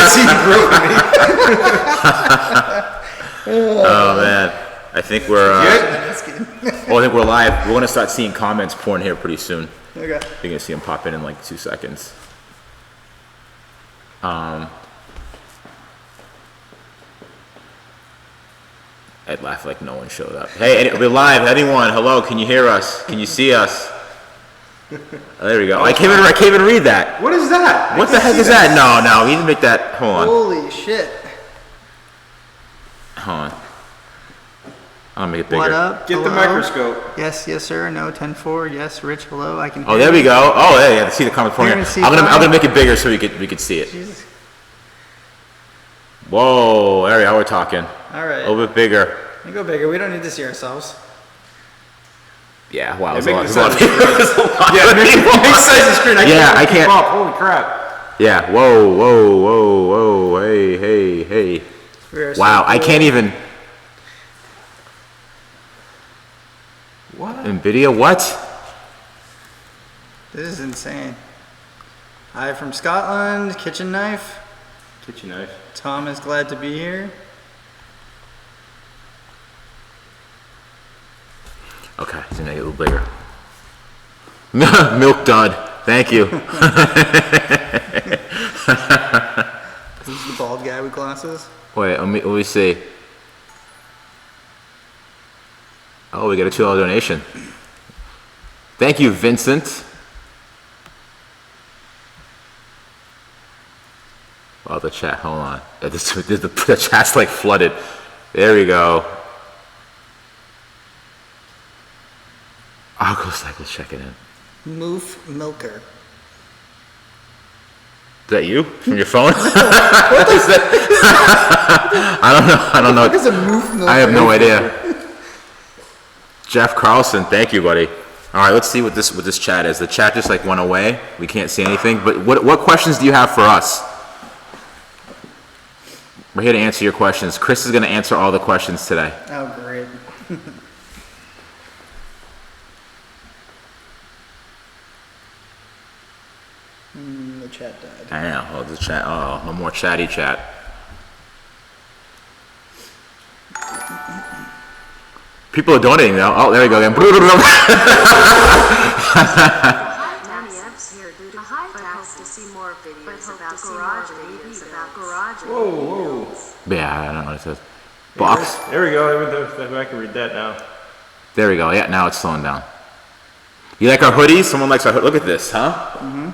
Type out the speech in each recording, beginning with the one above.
see the grill for me. Oh man, I think we're. I think we're live. We're gonna start seeing comments pouring here pretty soon. Okay. You're gonna see them pop in like 2 seconds. I'd laugh like no one showed up. Hey, we're live. Anyone? Hello? Can you hear us? Can you see us? Oh, there we go. I can't even read that. What is that? What the heck is that? No, we didn't make that. Hold on. Holy shit. Hold on. I'll make it bigger. What up? Get hello? the microscope. Yes, sir. No, 10-4. Yes, Rich. Hello. I can. Oh, there we go. Oh, yeah. See the comments pouring here. I'm gonna make it bigger so we could see it. Jesus. Whoa, there we go. We're talking. All right. A little bit bigger. We go bigger. We don't need to see ourselves. Yeah. Wow. Make the Size size of the screen. I can't. Up. Holy crap. Yeah. Whoa. Hey. Wow. So I can't even. What? NVIDIA. What? This is insane. Hi from Scotland. Kitchen knife. Kitchen knife. Tom is glad to be here. Okay, let's make it a little bigger. Milk dud. Thank you. This is the bald guy with glasses. Wait, let me see. Oh, we got a $2 donation. Thank you, Vincent. Oh, the chat. Hold on. The chat's like flooded. There we go. I'll go cycle check it in. Moof Milker. Is that you from your phone? What is that? I don't know. What is a Moof Milker? I have no idea. Jeff Carlson, thank you, buddy. All right, let's see what this chat is. The chat just like went away. We can't see anything. But what questions do you have for us? We're here to answer your questions. Chris is going to answer all the questions today. Oh, great. The chat died. I know. Oh, the chat. Oh, no more chatty chat. People are donating now. Oh, there we go again. Whoa. Yeah, I don't know what it says. Box. There we go. I can read that now. There we go. Yeah, now it's slowing down. You like our hoodies? Someone likes our hoodies. Look at this, huh? Mm-hmm.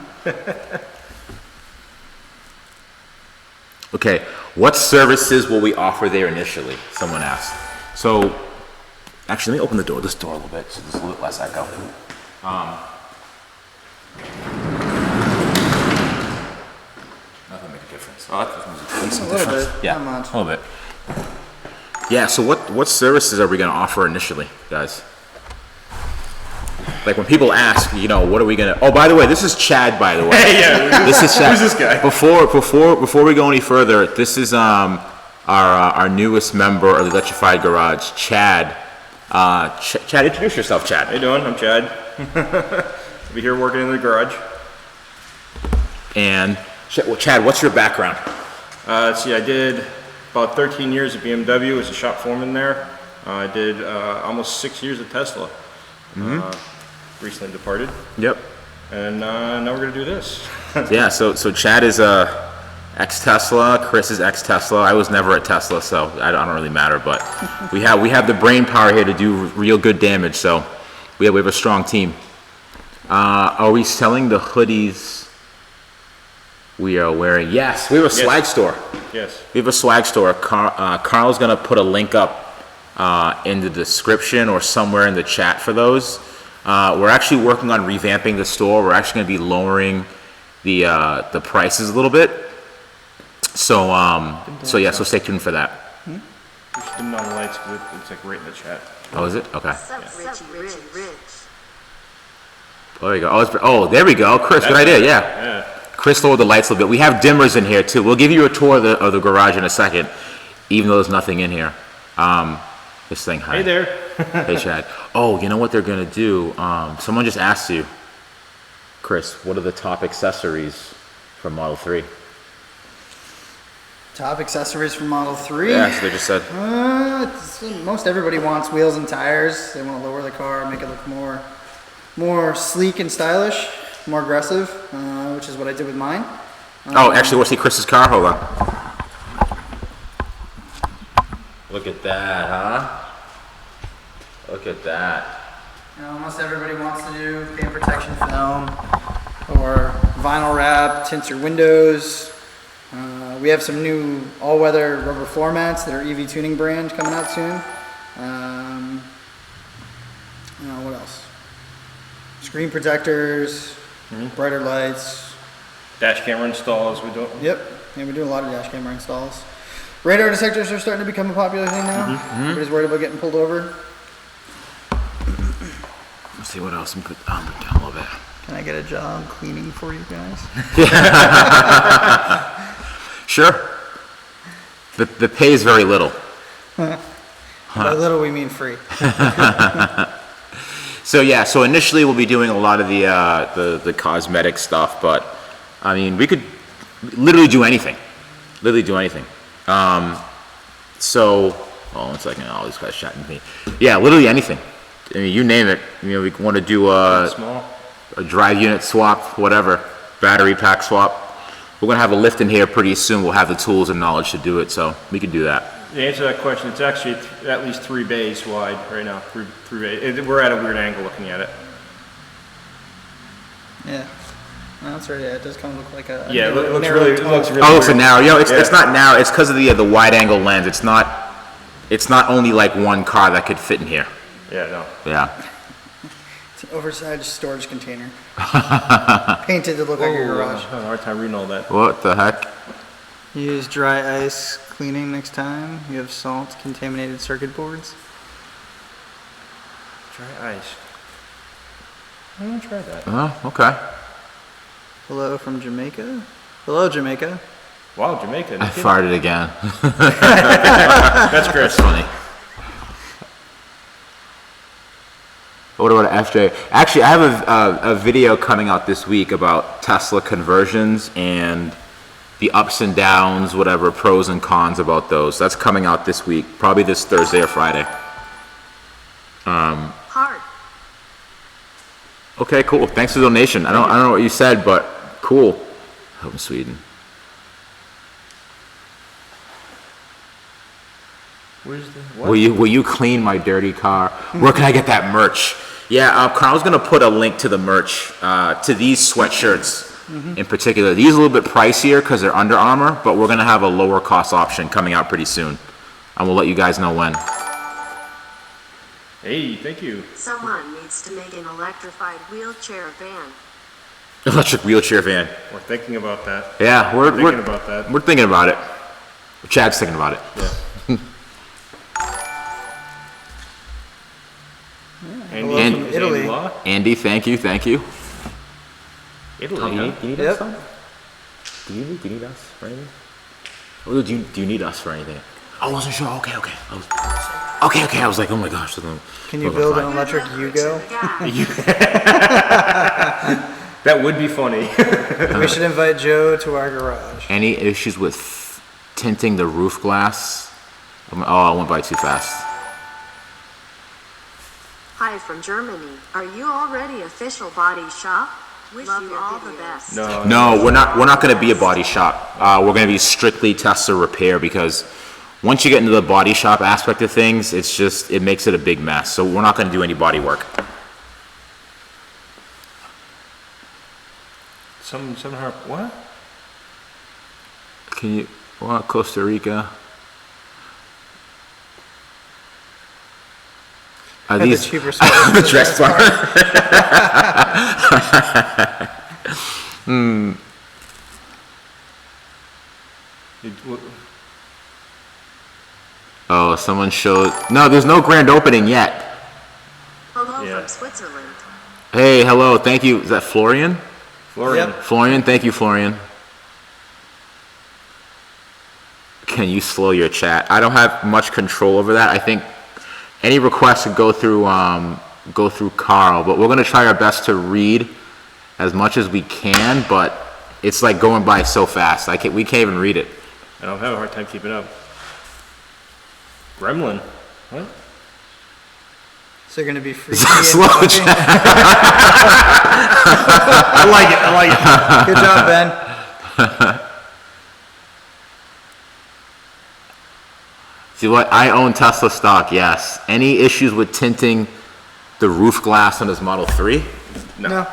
Okay. What services will we offer there initially? Someone asked. So, actually, let me open this door a little bit, so there's a little less echo. Nothing make a difference. Oh, that makes a little difference. bit, Yeah, not much. a little bit. Yeah. So, what services are we going to offer initially, guys? Like when people ask, what are we gonna? Oh, by the way, this is Chad. By the way, Yeah. this is Chad. Who's this guy? Before we go any further, this is our newest member of the Electrified Garage, Chad. Chad, introduce yourself, Chad. How you doing? I'm Chad. I'll be here working in the garage. And Chad, what's your background? See, I did about 13 years at BMW as a shop foreman there. I did almost 6 years at Tesla. Recently departed. Yep. And now we're gonna do this. Yeah. So Chad is ex-Tesla. Chris is ex-Tesla. I was never at Tesla, so I don't really matter. But we have the brain power here to do real good damage. So we have a strong team. Are we selling the hoodies we are wearing? Yes. We have a swag store. Yes. We have a swag store. Carl's gonna put a link up in the description or somewhere in the chat for those. We're actually working on revamping the store. We're actually going to be lowering the prices a little bit. So yeah, so stay tuned for that. We should dim down the lights because it's like right in the chat. Oh, is it? Okay. Richie. Oh, there you go. Oh, there we go. Chris, good idea. Yeah. Chris lowered the lights a little bit. We have dimmers in here too. We'll give you a tour of the garage in a second, even though there's nothing in here. This thing. Hi. Hey there. Hey, Chad. Oh, you know what they're gonna do? Someone just asked you, Chris, what are the top accessories for Model 3? Top accessories for Model 3. Yeah, so they just said. Most everybody wants wheels and tires. They want to lower the car, make it look more sleek and stylish, more aggressive, which is what I did with mine. Oh, actually, we'll see Chris's car. Hold on. Look at that, huh? Look at that. Almost everybody wants to do paint protection film or vinyl wrap, tint your windows. We have some new all-weather rubber floor mats that are EV Tuning brand coming out soon. What else? Screen protectors, brighter lights. Dash camera installs, we don't. Yep, yeah, we're doing a lot of dash camera installs. Radar detectors are starting to become a popular thing now. Everybody's worried about getting pulled over. Let's see what else. Put down a little bit. Can I get a job cleaning for you guys? Sure. The pay is very little. By little we mean free. So yeah, so initially we'll be doing a lot of the cosmetic stuff, but I mean we could literally do anything. Literally do anything. So, hold on 1 second. All these guys chatting with me. Yeah, literally anything. I mean, you name it. You know, we want to do a drive unit swap, whatever, battery pack swap. We're gonna have a lift in here pretty soon. We'll have the tools and knowledge to do it, so we can do that. To answer that question, it's actually at least 3 bays wide right now. Three bays. We're at a weird angle looking at it. Yeah. No, that's right. Yeah, it does kind of look like a Yeah, it looks narrow really. It tunnel. looks really. Oh, it's a weird. narrow. Yo, it's not narrow. It's because of the wide angle lens. It's not only like one car that could fit in here. Yeah, no. Yeah. It's an oversized storage container. Painted to look like a garage. I have a hard time reading all that. What the heck? Use dry ice cleaning next time. You have salt contaminated circuit boards. Dry ice. I'm gonna try that. Oh, okay. Hello from Jamaica. Hello, Jamaica. Wow, Jamaica. I farted again. That's Chris. That's funny. What about FJ? Actually, I have a video coming out this week about Tesla conversions and the ups and downs, whatever, pros and cons about those. That's coming out this week, probably this Thursday or Friday. Hard. Okay, cool. Thanks for the donation. I don't know what you said, but cool. Home Sweden. Where's the what? Will you clean my dirty car? Where can I get that merch? Yeah, Carl's gonna put a link to the merch, to these sweatshirts in particular. These are a little bit pricier because they're Under Armour, but we're gonna have a lower cost option coming out pretty soon. And we'll let you guys know when. Hey, thank you. Someone needs to make an electrified wheelchair van. Electric wheelchair van. We're thinking about that. Yeah, We're thinking about that. We're thinking about it. Chad's thinking about it. Yeah. Hello Andy, from is Italy. Andy Law? Andy, thank you. Italy, huh? Do you need Yep. us, Tom? Do you need us for anything? Oh, do you need us for anything? I wasn't sure. Okay. I was like, oh my gosh. Can you build an electric Yugo? That would be funny. We should invite Joe to our garage. Any issues with tinting the roof glass? Oh, I went by too fast. Hi from Germany. Are you already official body shop? Love you all the best. No, we're not going to be a body shop. We're going to be strictly Tesla repair because once you get into the body shop aspect of things, it makes it a big mess. So we're not going to do any body work. Somehow, what? Can you, Costa Rica? Are The these cheaper sweaters. the dress bar? Oh, someone showed. No, there's no grand opening yet. Hello Yeah. from Switzerland. Hey, hello, thank you. Is that Florian? Florian. Yep. Florian, thank you, Florian. Can you slow your chat? I don't have much control over that. I think any requests would go through Carl, but we're gonna try our best to read as much as we can. But it's like going by so fast. We can't even read it. and I'm having a hard time keeping up. Gremlin. What? So you're gonna be free. Slow chat. I like it. I like it. Good job, Ben. See what? I own Tesla stock, yes. Any issues with tinting the roof glass on his Model 3? No,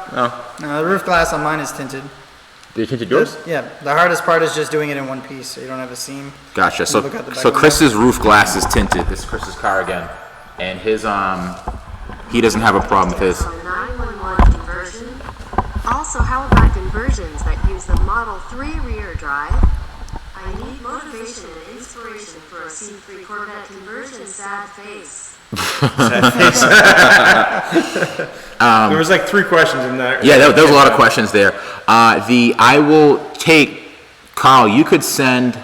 the roof glass on mine is tinted. Did you tinted yours? Yeah, the hardest part is just doing it in one piece, so you don't have a seam. Gotcha. Look at the back So of Chris's roof glass is tinted. This is Chris's car again. And his, he doesn't have a problem with his. 911 conversion. Also, how about conversions that use the Model 3 rear drive? I need motivation and inspiration for a C3 Corvette conversion. Sad face. There was like 3 questions in there. Yeah, there was a lot of questions there. I will take, Carl, you could send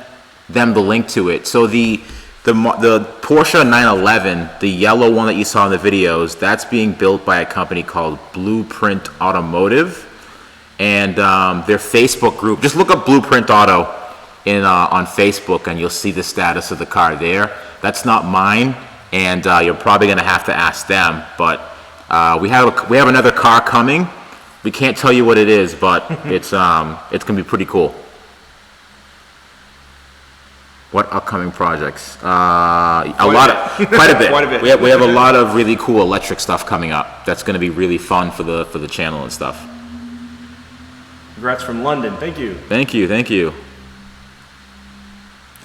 them the link to it. So the Porsche 911, the yellow one that you saw in the videos, that's being built by a company called Blueprint Automotive. And their Facebook group, just look up Blueprint Auto on Facebook and you'll see the status of the car there. That's not mine, and you're probably going to have to ask them. But we have another car coming. We can't tell you what it is, but it's going to be pretty cool. What upcoming projects? Quite a bit. Quite a bit. We have a lot of really cool electric stuff coming up. That's going to be really fun for the channel and stuff. Congrats from London. Thank you. Thank you.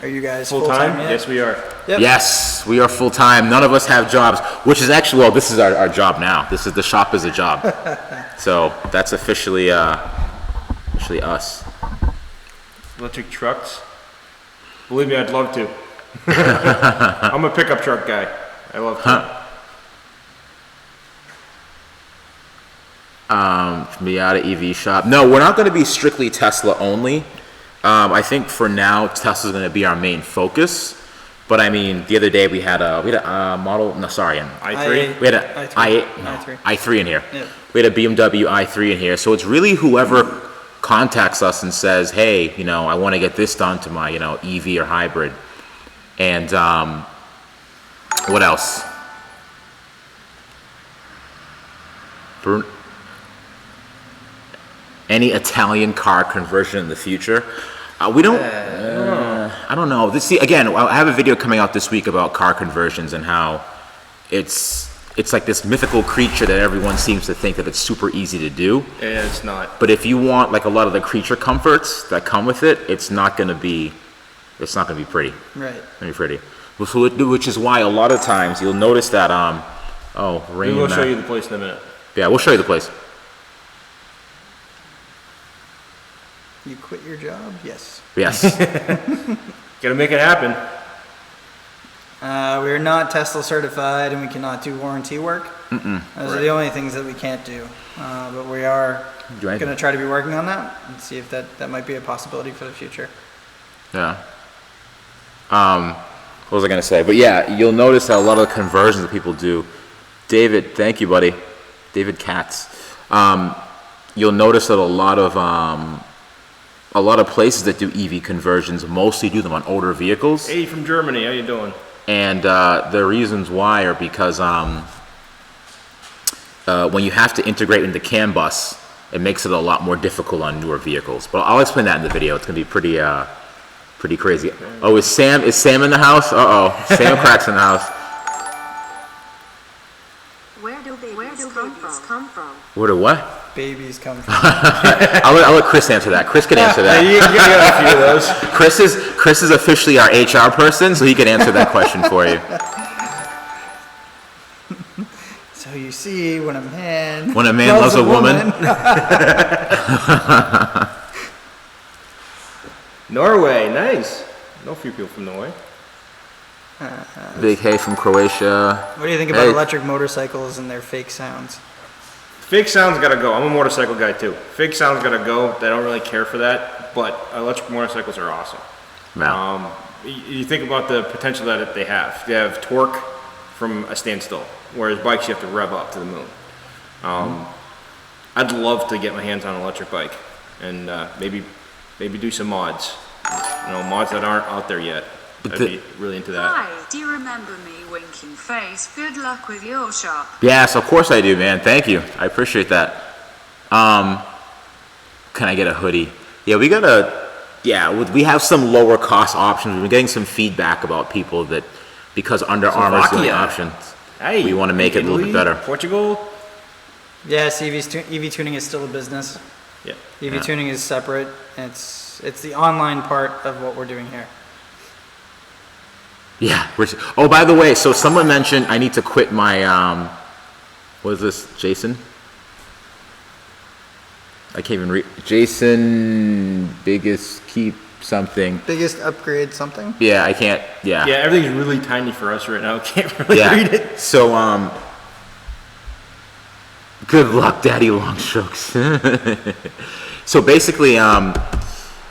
Are you guys Full full-time time? yet? Yes, we are. Yep. Yes, we are full time. None of us have jobs, which is actually, well, this is our job now. This is the shop is a job. So that's officially us. Electric trucks. Believe me, I'd love to. I'm a pickup truck guy. I love to. Miata EV shop. No, we're not going to be strictly Tesla only. I think for now, Tesla's going to be our main focus. But I mean, the other day we had a model. No, sorry, an i3. We had a i3 in here. Yeah. We had a BMW i3 in here. So it's really whoever contacts us and says, hey, I want to get this done to my, EV or hybrid. And what else? Any Italian car conversion in the future? We don't. I don't know. See, again, I have a video coming out this week about car conversions and how it's like this mythical creature that everyone seems to think that it's super easy to do. Yeah, it's not. But if you want like a lot of the creature comforts that come with it, it's not going to be pretty. Right. Very pretty. Which is why a lot of times you'll notice that rain. We'll show you the place in a minute. Yeah, we'll show you the place. You quit your job? Yes. Yes. Gotta make it happen. We are not Tesla certified, and we cannot do warranty work. Those are the only things that we can't do. But we are going to try to be working on that and see if that might be a possibility for the future. Yeah. What was I going to say? But yeah, you'll notice that a lot of the conversions that people do. David, thank you, buddy. David Katz. You'll notice that a lot of places that do EV conversions mostly do them on older vehicles. Hey, from Germany, how you doing? And the reasons why are because when you have to integrate into CAN bus, it makes it a lot more difficult on newer vehicles. But I'll explain that in the video. It's going to be pretty crazy. Oh, is Sam in the house? Uh-oh. Sam Crack's in the house. Where do babies come from? Where do what? Babies come from. I'll let Chris answer that. Chris can answer that. You got a few of those. Chris is officially our HR person, so he can answer that question for you. So you see, when a man loves a woman. Norway, nice. Know a few people from Norway. Big hey from Croatia. What do you think about electric motorcycles and their fake sounds? Fake sounds gotta go. I'm a motorcycle guy too. Fake sounds gotta go. I don't really care for that, but electric motorcycles are awesome. Wow. You think about the potential that they have. They have torque from a standstill, whereas bikes you have to rev up to the moon. I'd love to get my hands on an electric bike and maybe do some mods. mods that aren't out there yet. But I'd be really into that. Hi, do you remember me, winking face? Good luck with your shop. Yes, of course I do, man. Thank you. I appreciate that. Can I get a hoodie? Yeah, we have some lower cost options. We've been getting some feedback about people that because Under Armour is the only option, Hey, we want to make it a little bit better. Portugal. Yes, EV tuning is still a business. Yeah. EV tuning is separate. It's the online part of what we're doing here. Yeah. Oh, by the way, so someone mentioned I need to quit my, what is this, Jason? I can't even read. Jason, biggest keep something. Biggest upgrade something? Yeah, I can't, yeah. Yeah, everything's really tiny for us right now. Can't really Yeah. read it. So, good luck, Daddy Longstrokes. So basically,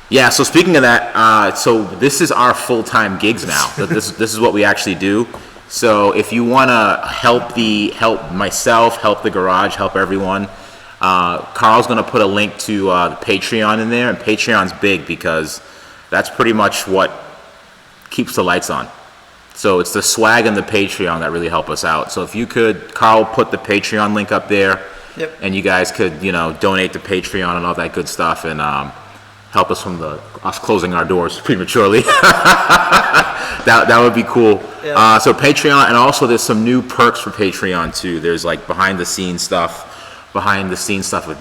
yeah, so speaking of that, so this is our full-time gigs now. This is what we actually do. So if you want to help myself, help the garage, help everyone, Carl's going to put a link to the Patreon in there, and Patreon's big because that's pretty much what keeps the lights on. So it's the swag and the Patreon that really help us out. So if you could, Carl, put the Patreon link up there, Yep. and you guys could, donate to Patreon and all that good stuff, and help us from us closing our doors prematurely. That would be cool. Yeah. So Patreon, and also there's some new perks for Patreon too. There's like behind the scenes stuff with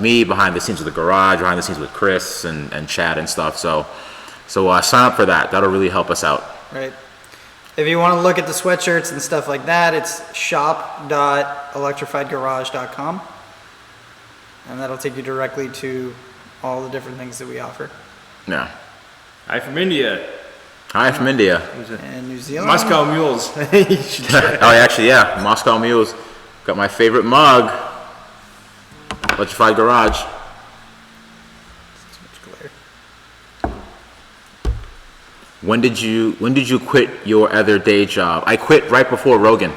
me, behind the scenes with the garage, behind the scenes with Chris and Chad and stuff. So sign up for that. That'll really help us out. Right. If you want to look at the sweatshirts and stuff like that, it's shop.electrifiedgarage.com. And that'll take you directly to all the different things that we offer. Yeah. Hi from India. Hi from India. And New Zealand. Moscow Mules. You should try. Oh, actually, yeah. Moscow Mules. Got my favorite mug. Electrified Garage. Too much glare. When did you quit your other day job? I quit right before Rogan.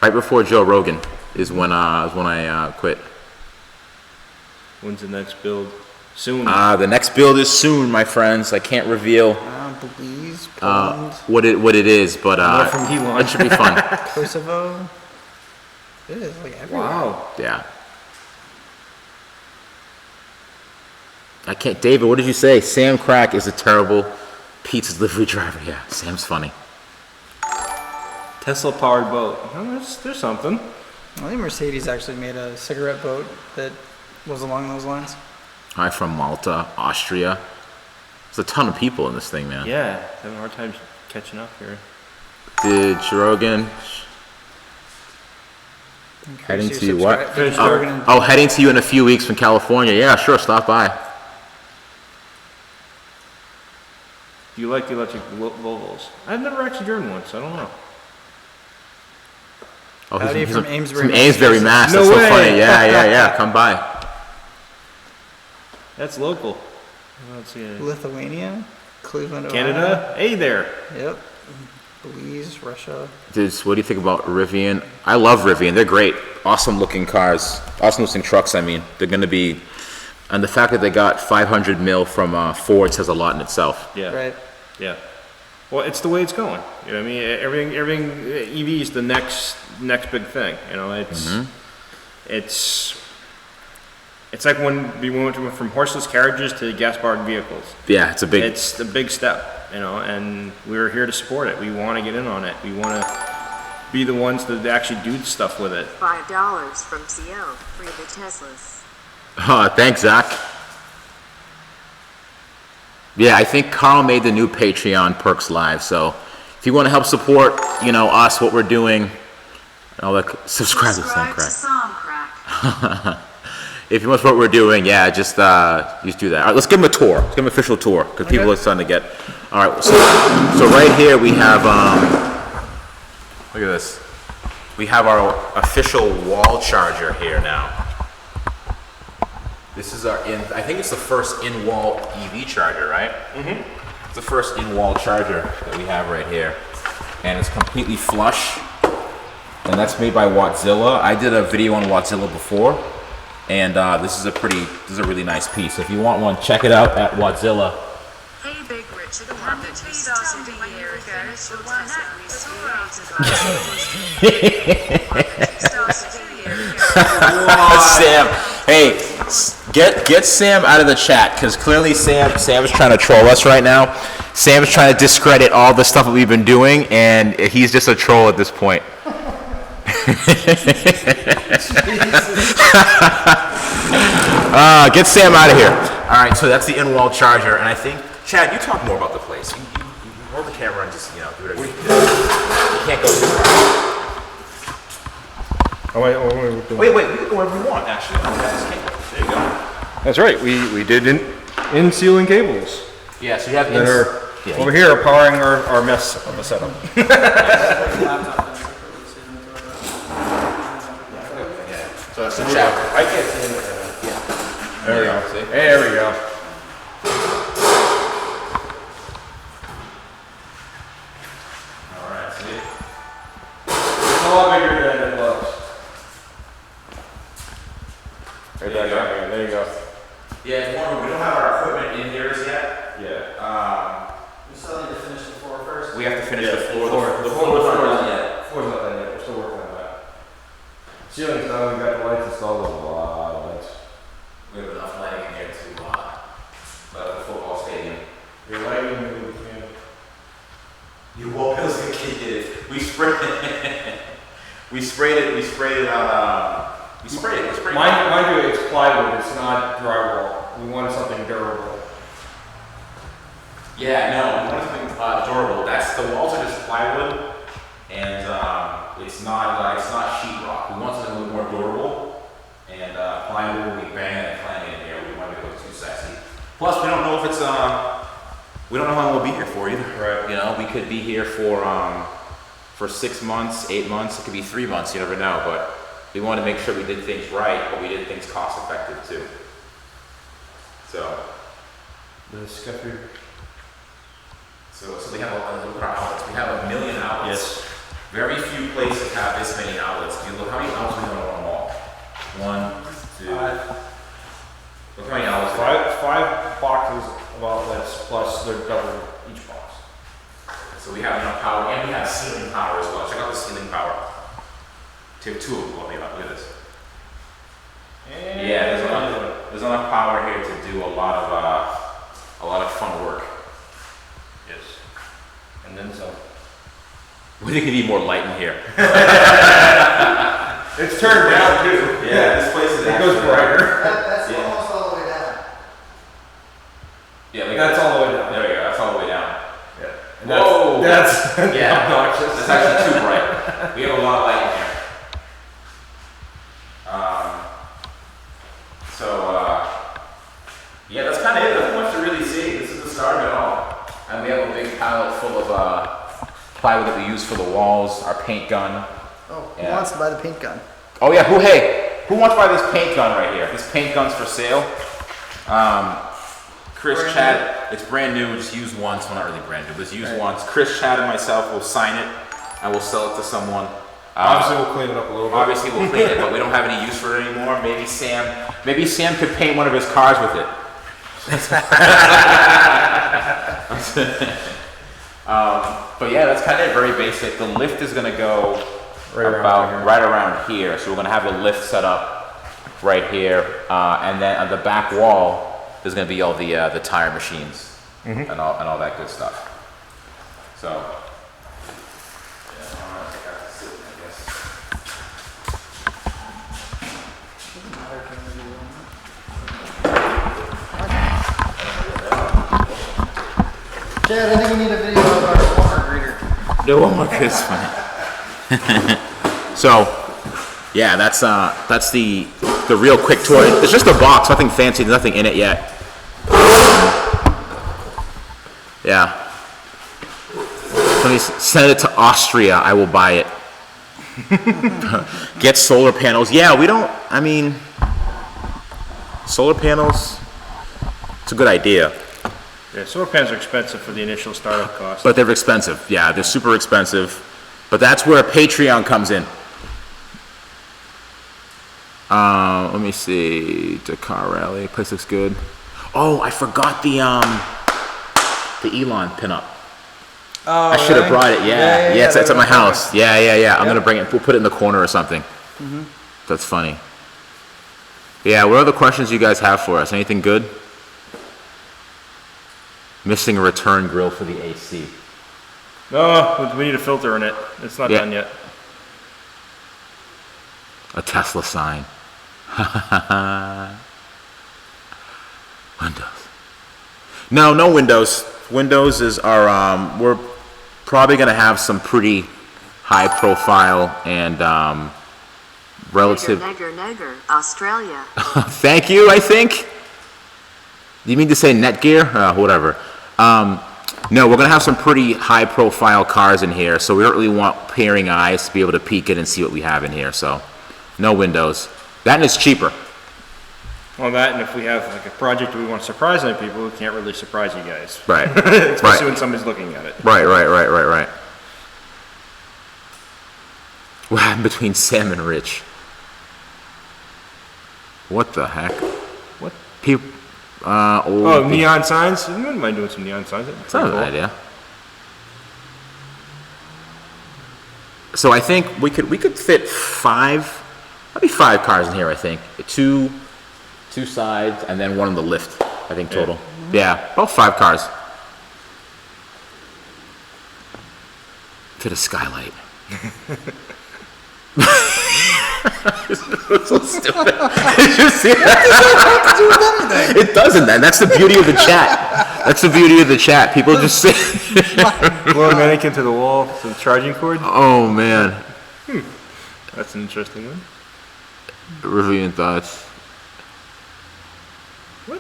Right before Joe Rogan is when I quit. When's the next build? Soon. The next build is soon, my friends. I can't reveal Belize, Poland, what it is, but More from Elon. it should be fun. Kosovo. It is like everywhere. Wow. Yeah. I can't. David, what did you say? Sam Crack is a terrible pizza delivery driver. Yeah, Sam's funny. Tesla powered boat. Oh, there's something. I think Mercedes actually made a cigarette boat that was along those lines. Hi from Malta, Austria. There's a ton of people in this thing, man. Yeah, having a hard time catching up here. Did Rogan heading to you what? Heading to you in a few weeks from California. Yeah, sure, stop by. Do you like the electric Volvos? I've never actually driven one, so I don't know. Oh, Howdy from Amesbury, from Amesbury, Mass. No That's so way. funny. Yeah. Come by. That's local. Let's see. Lithuania, Cleveland, Ohio. Canada? Hey there. Yep. Belize, Russia. Dude, what do you think about Rivian? I love Rivian. They're great. Awesome looking cars. Awesome looking trucks, I mean. They're going to be... And the fact that they got 500 mil from Ford says a lot in itself. Yeah. Right. Yeah. Well, it's the way it's going. You know what I mean? Everything EV is the next big thing. You know, it's like when we went from horseless carriages to gas-powered vehicles. Yeah, it's a big... It's the big step, you know, and we're here to support it. We want to get in on it. We want to be the ones that actually do stuff with it. $5 from CO for the Teslas. Thanks, Zach. Yeah, I think Carl made the new Patreon perks live, so if you want to help support, us, what we're doing, subscribe to Sam Crack. If you want to support what we're doing, yeah, just do that. All right, let's give him a tour. Let's give him an official tour, because people are starting to get... All right, so right here we have, look at this. We have our official wall charger here now. This is I think it's the first in-wall EV charger, right? Mm-hmm. It's the first in-wall charger that we have right here. And it's completely flush. And that's made by Wattzilla. I did a video on Wattzilla before. And this is a really nice piece. If you want one, check it out at Wattzilla. Big Richard, the one that we started a year ago, the one that we started a year ago. Sam, hey, get Sam out of the chat, because clearly Sam's trying to troll us right now. Sam's trying to discredit all the stuff that we've been doing, and he's just a troll at this point. Get Sam out of here. All right, so that's the in-wall charger, and I think, Chad, you talk more about the place. You hold the camera and just, do whatever you do. You can't go too far. Wait, we can go wherever we want, actually. There you go. That's right. We did in ceiling cables. Yeah, so you have that are over here are powering our mess of a setup. So that's the chat. I can't see it. There we go. See? There we go. All right, see? It's a lot bigger than it looks. There you go. There you go. Yeah, we don't have our equipment in here as yet. Yeah. We still need to finish the floor first. We have to finish the floor. The floor's not done yet. Floor's not done yet. We're still working on that. Ceiling's done. We got the lights installed. There's a lot of lights. We have enough lighting in here to light up the football stadium. You're lighting the can. You walk as a kid did it. We sprayed it. We sprayed it on. We sprayed it. Mind you, it's plywood. It's not drywall. We wanted something durable. Yeah, no, we wanted something durable. The walls are just plywood, and it's not sheetrock. We want something a little more durable, and plywood will be banging and clanging in here. We want to go too sexy. Plus, we don't know if it's we don't know how long we'll be here for either. Right. We could be here for 6 months, 8 months. It could be 3 months. You never know, but we want to make sure we did things right, but we did things cost effective too. So. The Scuffy. So we have look at our outlets. We have 1 million outlets. Yes. Very few places have this many outlets. Do you look how many outlets we have on one wall? 1, 2. Look how many outlets. Five boxes of outlets plus they're double each box. So we have enough power, and we have ceiling power as well. Check out the ceiling power. Take 2 of them. Look at this. And yeah, there's enough power here to do a lot of fun work. Yes. And then some. We think we need more light in here. It's turned down too. Yeah, this place is. It goes brighter. That's almost all the way down. Yeah, that's all the way down. There we go. That's all the way down. Yeah. Whoa. That's yeah. obnoxious. That's actually too bright. We have a lot of light in here. Yeah, that's kind of it. Nothing much to really see. This is the start of it all. And we have a big pallet full of plywood that we use for the walls, our paint gun. Oh, who wants to buy the paint gun? Oh yeah, who wants to buy this paint gun right here? This paint gun's for sale. Chris, Chad, it's brand new, just used once. Well, not really brand new, but it's used once. Chris, Chad, and myself will sign it, and we'll sell it to someone. Obviously, we'll clean it up a little bit. Obviously, we'll clean it, but we don't have any use for it anymore. Maybe Sam could paint one of his cars with it. But yeah, that's kind of it, very basic. The lift is going to go right around here. So we're going to have a lift set up right here, and then on the back wall there's going to be all the tire machines and all that good stuff. So yeah, I got to sit, I guess. Chad, I think we need a video of our Walmart greeter. The Walmart is funny. So, yeah, that's the real quick tour. It's just a box, nothing fancy, nothing in it yet. Yeah. Let me send it to Austria. I will buy it. Get solar panels. Yeah, solar panels. It's a good idea. Yeah, solar panels are expensive for the initial startup cost. But they're expensive. Yeah, they're super expensive. But that's where Patreon comes in. Let me see. Dakar Rally. Place looks good. Oh, I forgot the the Elon pinup. Oh, I should have brought it. Yeah, it's at my that house. Yeah. I'm Yep. gonna bring it. We'll put it in the corner or something. That's funny. Yeah, what other questions you guys have for us? Anything good? Missing a return grill for the AC. No, we need a filter in it. It's not done yet. A Tesla sign. Windows. No Windows. Windows is our, we're probably going to have some pretty high profile and relative. Negger, Australia. Thank you, I think. You mean to say Netgear? Whatever. No, we're going to have some pretty high profile cars in here, so we don't really want peering eyes to be able to peek in and see what we have in here, so no Windows. That and it's cheaper. Well, that, and if we have like a project we want to surprise other people, we can't really surprise you guys. Right. Especially when somebody's looking at it. Right. What happened between Sam and Rich? What the heck? What? People, neon signs? I wouldn't mind doing some neon signs. That's not a bad idea. So I think we could fit maybe 5 cars in here, I think. Two sides, and then one on the lift, I think, total. Yeah, about 5 cars. To the skylight. So stupid. Did you see that? It doesn't, then. That's the beauty of the chat. That's the beauty of the chat. People just say... Blow a mannequin to the wall, some charging cord. Oh, man. That's an interesting one. Reviewing thoughts. What?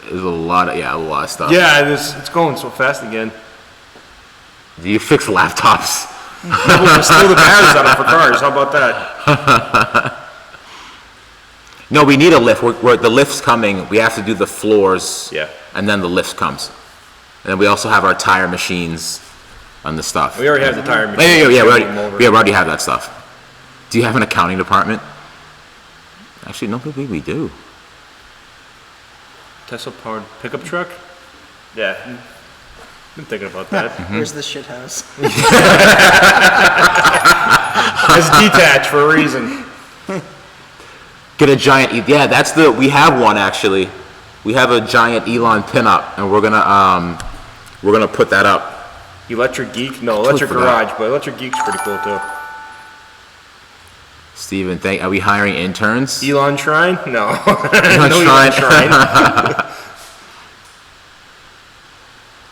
There's a lot of stuff. Yeah, it's going so fast again. Do you fix laptops? People can steal the batteries out of for cars. How about that? No, we need a lift. The lift's coming. We have to do the floors. Yeah. And then the lift comes. And then we also have our tire machines on the stuff. We already have the tire machine. Yeah, we already have that stuff. Do you have an accounting department? Actually, no, maybe we do. Tesla powered pickup truck? Yeah. Been thinking about that. Where's the shit house? It's detached for a reason. Get a giant, we have one actually. We have a giant Elon pinup, and we're gonna put that up. Electric Geek? No, Electric Garage, but Electric Geek's pretty cool too. Steven, are we hiring interns? Elon Shrine? No. Elon Elon Shrine.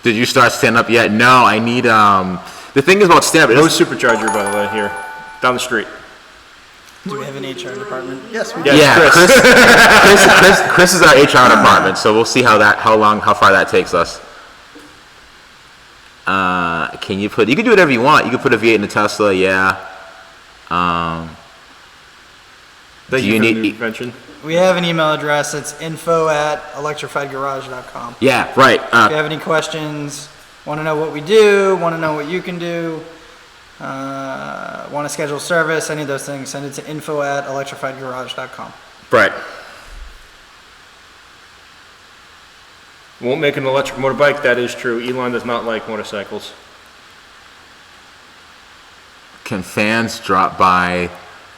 Did you start stand-up yet? No, I need, the thing is about stand-up. No supercharger, by the way, here. Down the street. Do we have an HR department? Yes, we do. Yeah, Chris is our HR department, so we'll see how far that takes us. You can do whatever you want. You can put a V8 in the Tesla, yeah. Thank you for the invention. We have an email address. It's info@electrifiedgarage.com. Yeah, right. If you have any questions, want to know what we do, want to know what you can do, want to schedule service, any of those things, send it to info@electrifiedgarage.com. Right. Won't make an electric motorbike, that is true. Elon does not like motorcycles. Can fans drop by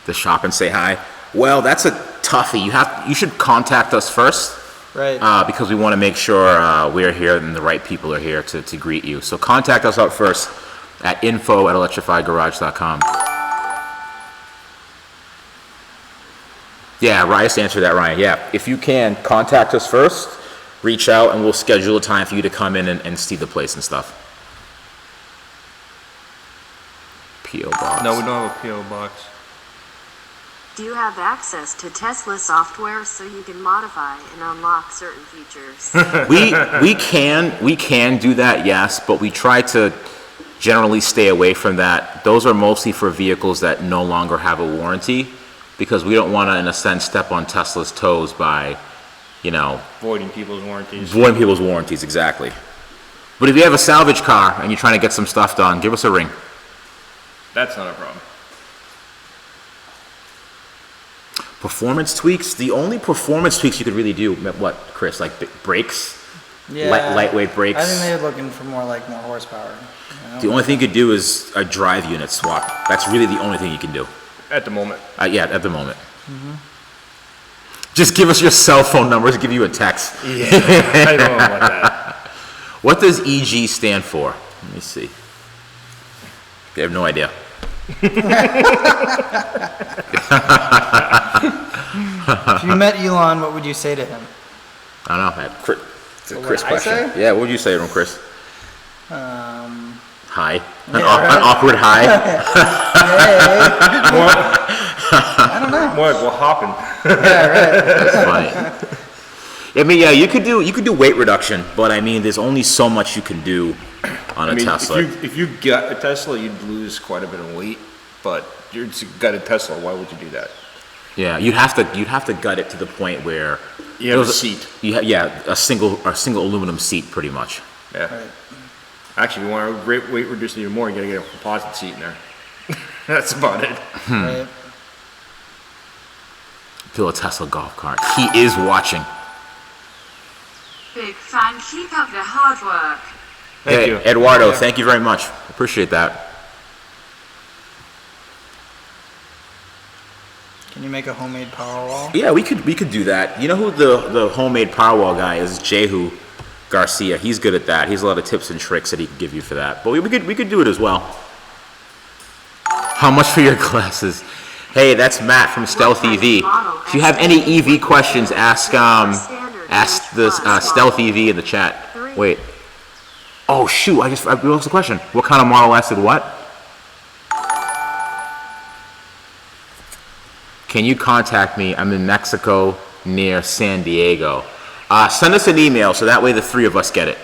the shop and say hi? Well, that's a toughie. You should contact us first. Right. Because we want to make sure we're here and the right people are here to greet you. So contact us out first at info@electrifiedgarage.com. Yeah, Ryan, just answer that, Ryan. Yeah, if you can, contact us first, reach out, and we'll schedule a time for you to come in and see the place and stuff. P.O. Box. No, we don't have a P.O. box. Do you have access to Tesla software so you can modify and unlock certain features? We can do that, yes, but we try to generally stay away from that. Those are mostly for vehicles that no longer have a warranty, because we don't want to, in a sense, step on Tesla's toes by, voiding people's warranties. Voiding people's warranties, exactly. But if you have a salvage car and you're trying to get some stuff done, give us a ring. That's not a problem. Performance tweaks? The only performance tweaks you could really do, what, Chris? Like brakes? Yeah. lightweight brakes. I think they're looking for more horsepower. The only thing you could do is a drive unit swap. That's really the only thing you can do. At the moment. Yeah, at the moment. Just give us your cell phone numbers, give you a text. Yeah, I don't know about that. What does EG stand for? Let me see. I have no idea. If you met Elon, what would you say to him? I don't know. It's a What Chris would I question. say? Yeah, what would you say to him, Chris? Hi. An right. awkward hi. I don't know. More like, well, hopping. Yeah, right. That's funny. I mean, yeah, you could do weight reduction, but I mean, there's only so much you can do on a Tesla. If you got a Tesla, you'd lose quite a bit of weight. But you got a Tesla, why would you do that? Yeah, you'd have to gut it to the point where You have a seat. a single aluminum seat, pretty much. Yeah. Right. Actually, if you want to weight reduce even more, you gotta get a composite seat in there. That's about it. Right. Feel a Tesla golf cart. He is watching. Big fan, keep up the hard work. Thank Hey, you. Eduardo, Yeah. thank you very much. Appreciate that. Can you make a homemade power wall? Yeah, we could do that. You know who the homemade Powerwall guy is? Jehu Garcia. He's good at that. He has a lot of tips and tricks that he could give you for that. But we could do it as well. How much for your glasses? Hey, that's Matt from Stealth EV. If you have any EV questions, ask the Stealth EV in the chat. Wait. Oh shoot! I lost the question. What kind of Model S did what? Can you contact me? I'm in Mexico near San Diego. Send us an email so that way the three of us get it.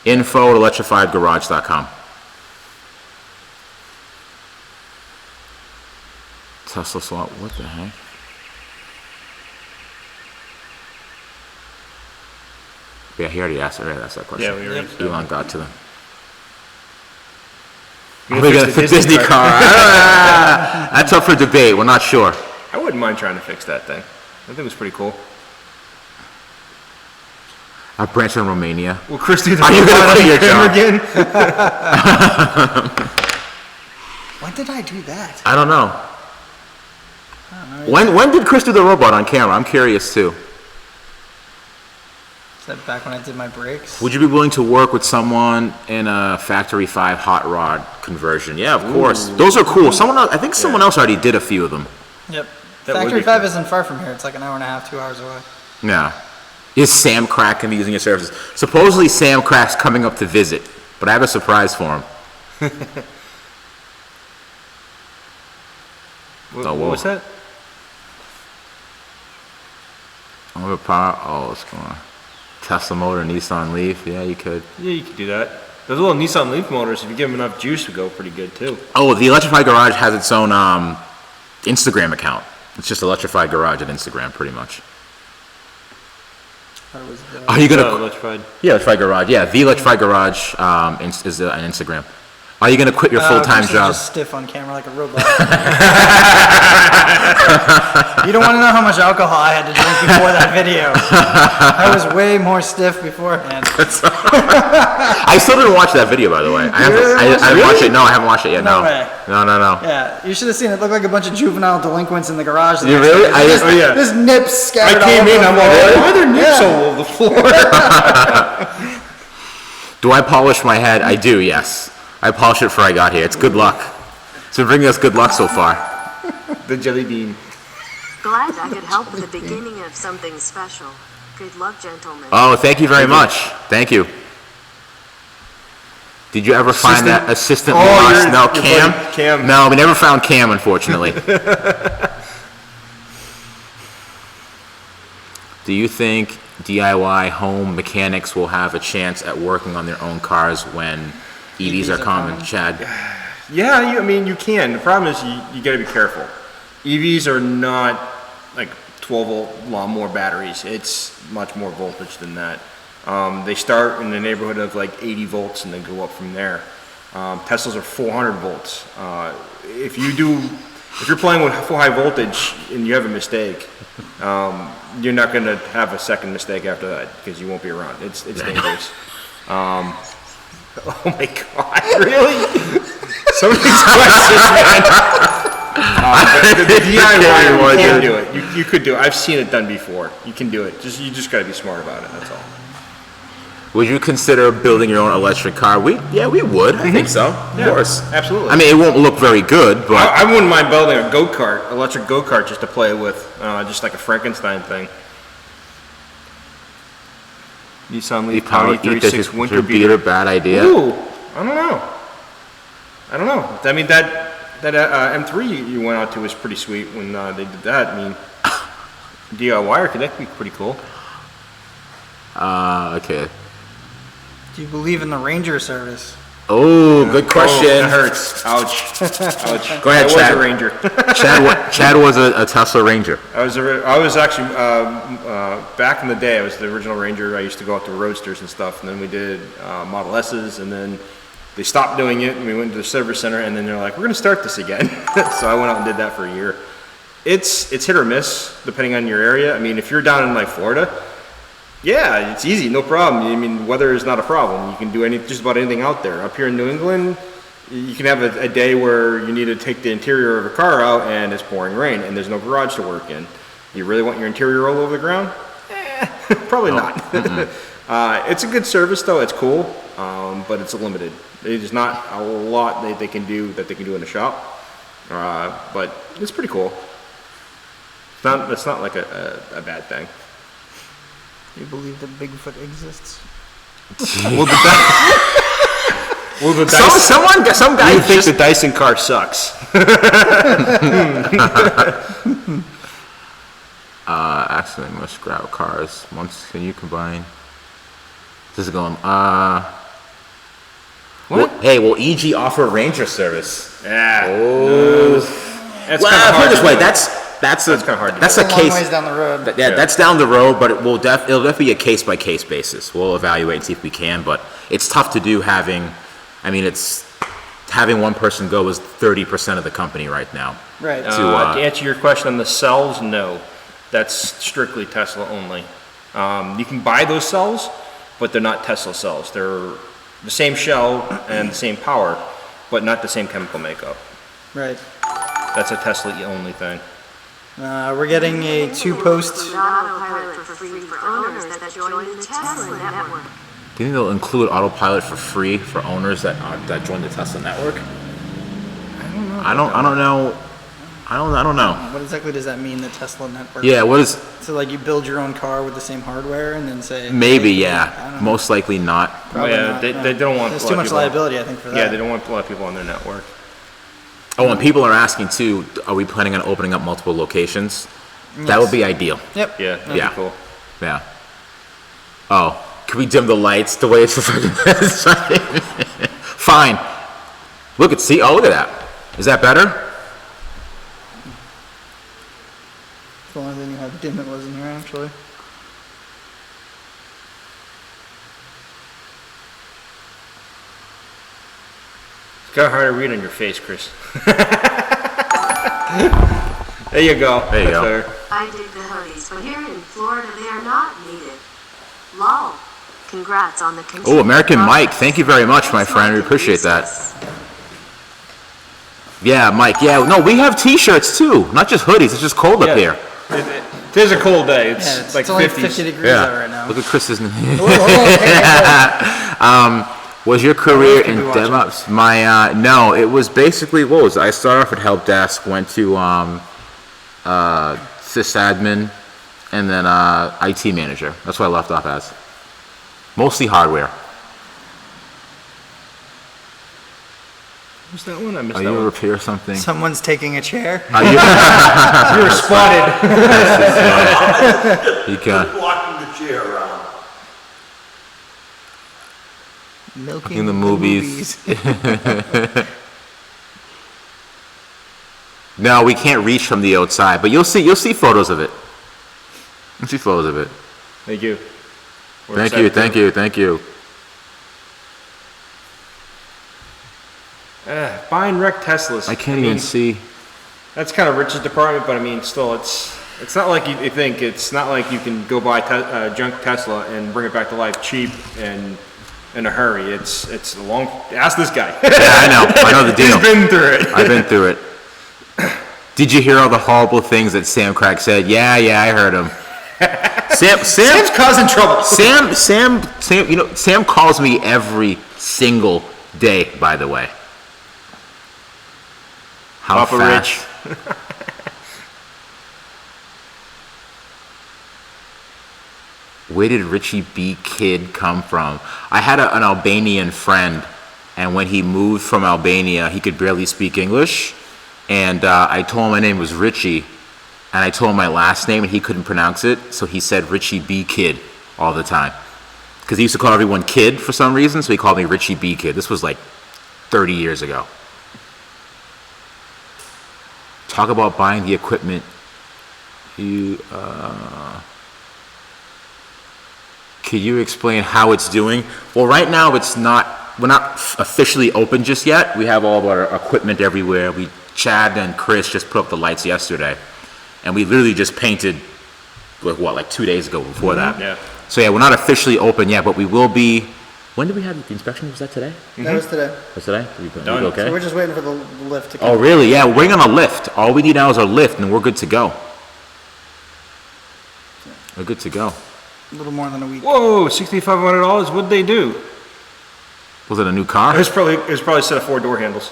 info@electrifiedgarage.com. Tesla swap, what the heck? Yeah, he already asked that question. Yeah, we already said Elon got to them. You Are gonna we gonna fix the fix Disney car? That's up for debate. We're not sure. I wouldn't mind trying to fix that thing. I think it was pretty cool. A branch in Romania. Well, Chris, do the Are you gonna quit your camera job? again? When did I do that? I don't know. When did Chris do the robot on camera? I'm curious too. Is that back when I did my brakes? Would you be willing to work with someone in a Factory 5 hot rod conversion? Yeah, of course. Those are cool. I think someone else already did a few of them. Yep. That would Factory be 5 cool. isn't far from here. It's like an hour and a half, 2 hours away. Yeah. Is Sam Crack going to be using your services? Supposedly Sam Crack's coming up to visit, but I have a surprise for him. What, Oh, what whoa. was that? Overpower. Oh, what's going on? Tesla motor, Nissan Leaf. Yeah, you could. Yeah, you could do that. Those little Nissan Leaf motors, if you give them enough juice, would go pretty good too. Oh, the Electrified Garage has its own Instagram account. It's just Electrified Garage at Instagram, pretty much. That was the- Are you gonna? Electrified. Yeah, Electrified Garage. Yeah, the Electrified Garage is an Instagram. Are you gonna quit your full-time Chris is job? just stiff on camera like a robot. You don't want to know how much alcohol I had to drink before that video. I was way more stiff beforehand. I still didn't watch that video, by the way. I didn't haven't watch watched it. No, I haven't watched it yet. No No. way. No. Yeah, you should have seen it. It looked like a bunch of juvenile delinquents in the garage. the You next really? day. Oh, yeah. There's nips I scattered came all in, over I'm the like, floor. why are there nips Yeah. all over the floor? Do I polish my head? I do, yes. I polished it before I got here. It's good luck. It's been bringing us good luck so far. The jelly bean. Glad I could help with the beginning of something special. Good luck, gentlemen. Oh, thank you very much. Thank you. Did you ever find that assistant we lost? No, your Cam? buddy Cam. No, we never found Cam, unfortunately. Do you think DIY home mechanics will have a chance at working on their own cars when EVs are common? Chad? Yeah, I mean, you can. The problem is you gotta be careful. EVs are not like 12-volt lawnmower batteries. It's much more voltage than that. They start in the neighborhood of like 80 volts and then go up from there. Teslas are 400 volts. If you do if you're playing with full high voltage and you have a mistake, you're not going to have a second mistake after that because you won't be around. It's dangerous. Oh my God, really? Some of these questions, man. The DIY, you can do it. You could do it. I've seen it done before. You can do it. You just got to be smart about it. That's all. Would you consider building your own electric car? We would. I think so. Of course. Absolutely. I mean, it won't look very good, but I wouldn't mind building a go-kart, electric go-kart, just to play with, just like a Frankenstein thing. Nissan Leaf Power E36 winter beater. Bad idea. Ooh, I don't know. I mean, that M3 you went out to was pretty sweet when they did that. I mean, DIY could that be pretty cool? Okay. Do you believe in the Ranger service? Oh, good question. Oh, that hurts. Ouch. Go ahead, I Chad. was a Ranger. Chad was a Tesla Ranger. I was actually back in the day. I was the original Ranger. I used to go out to roadsters and stuff, and then we did Model S's, and then they stopped doing it, and we went to the service center, and then they're like, "We're going to start this again." So I went out and did that for a year. It's hit or miss depending on your area. I mean, if you're down in like Florida, yeah, it's easy, no problem. I mean, weather is not a problem. You can do just about anything out there. Up here in New England, you can have a day where you need to take the interior of a car out and it's pouring rain and there's no garage to work in. You really want your interior all over the ground? Probably not. It's a good service though, it's cool, but it's limited. There's not a lot they can do in the shop, but it's pretty cool. It's not like a bad thing. You believe that Bigfoot exists? Some guy thinks the Dyson car sucks. Accident must grab cars. Once can you combine? This is going. What? Will EG offer Ranger service? Yeah. Oh. That's Well, kind of put it hard. this way. That's kind of hard. That's It's a a long case. ways down the road. That's down the road, but it'll definitely be a case by case basis. We'll evaluate and see if we can, but it's tough to do having one person go is 30% of the company right now. Right. To, To answer your question on the cells, no. That's strictly Tesla only. You can buy those cells, but they're not Tesla cells. They're the same shell and the same power, but not the same chemical makeup. Right. That's a Tesla only thing. We're getting a 2-post. Autopilot for free for owners that join the Tesla network. Do you think they'll include autopilot for free for owners that join the Tesla network? I don't know. I don't know. What exactly does that mean, the Tesla network? Yeah, what is... So like you build your own car with the same hardware and then say... Maybe, hey, yeah. I don't know. Most likely not. Probably Yeah, not, they no. don't want There's a lot too of much people- liability, I think, for that. Yeah, they don't want a lot of people on their network. Oh, and people are asking too, are we planning on opening up multiple locations? That would be ideal. Yep. Yeah, that'd Yeah. be cool. Yeah. Oh, can we dim the lights the way it's fine. Look at look at that. Is that better? The only thing you had dim it was in here, actually. It's kind of hard to read on your face, Chris. There you go. There you That's go. better. I dig the hoodies, but here in Florida they are not needed. Lol. Congrats on the Oh, American Mike, thank you very much, my friend. We appreciate that. Yeah, Mike. Yeah, no, we have T-shirts too, not just hoodies. It's just cold up here. It is a cold day. It's, Yeah, it's like only 50s. 50 degrees out right now. Look at Chris's. Whoa, hey. Was your career What else in did you watch? DevOps? My no, it was basically I started off at help desk, went to sysadmin, and then IT manager. That's what I left off as. Mostly hardware. What's that one? I missed Are that you one. repair something? Someone's taking a chair. You were spotted. You can. Walking the chair around. Milking In the movies. No, we can't reach from the outside, but you'll see photos of it. You'll see photos of it. Thank you. We're Thank you, excited thank you. Buy and wreck Teslas. I can't even see. That's kind of Rich's department, but I mean, still, it's not like you think. It's not like you can go buy a junk Tesla and bring it back to life cheap and in a hurry. It's a long. Ask this guy. Yeah, I know the deal. He's been through it. I've been through it. Did you hear all the horrible things that Sam Craig said? Yeah, I heard him. Sam's causing trouble. Sam, you know, Sam calls me every single day, by the way. How Papa fast? Rich. Where did Richie B. Kid come from? I had an Albanian friend, and when he moved from Albania, he could barely speak English. And I told him my name was Richie, and I told him my last name, and he couldn't pronounce it, so he said Richie B. Kid all the time. Because he used to call everyone Kid for some reason, so he called me Richie B. Kid. This was like 30 years ago. Talk about buying the equipment. Could you explain how it's doing? Well, right now we're not officially open just yet. We have all of our equipment everywhere. Chad and Chris just put up the lights yesterday, and we literally just painted, like 2 days ago before that. Yeah. So yeah, we're not officially open yet, but we will be. When did we have the inspection? Was that today? That was today. Was today? Done. Okay. So we're just waiting for the lift to come. Oh, really? Yeah, we're waiting on a lift. All we need now is our lift, and we're good to go. We're good to go. A little more than a week. Whoa, $6,500. What'd they do? Was it a new car? It was probably a set of 4 door handles.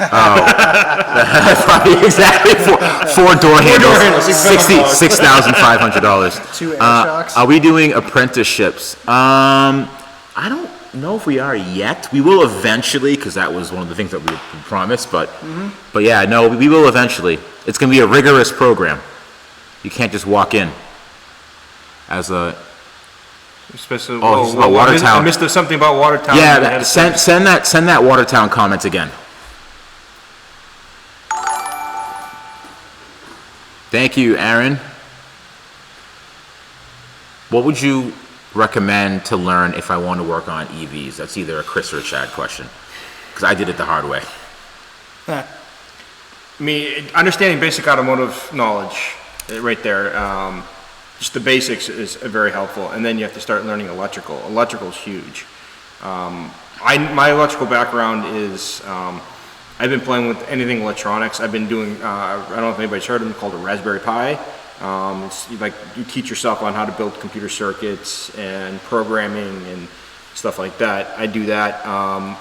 That's probably exactly four door handles. $6,500. 2 air shocks. Are we doing apprenticeships? I don't know if we are yet. We will eventually, because that was one of the things that we promised. But yeah, no, we will eventually. It's going to be a rigorous program. You can't just walk in as a. Especially, Watertown. I missed something about Watertown. Yeah, send that Watertown comment again. Thank you, Aaron. What would you recommend to learn if I want to work on EVs? That's either a Chris or a Chad question, because I did it the hard way. Huh. I mean, understanding basic automotive knowledge, right there, just the basics is very helpful, and then you have to start learning electrical. Electrical is huge. My electrical background is, I've been playing with anything electronics. I've been doing, I don't know if anybody's heard of them, called a Raspberry Pi. It's like you teach yourself on how to build computer circuits and programming and stuff like that. I do that.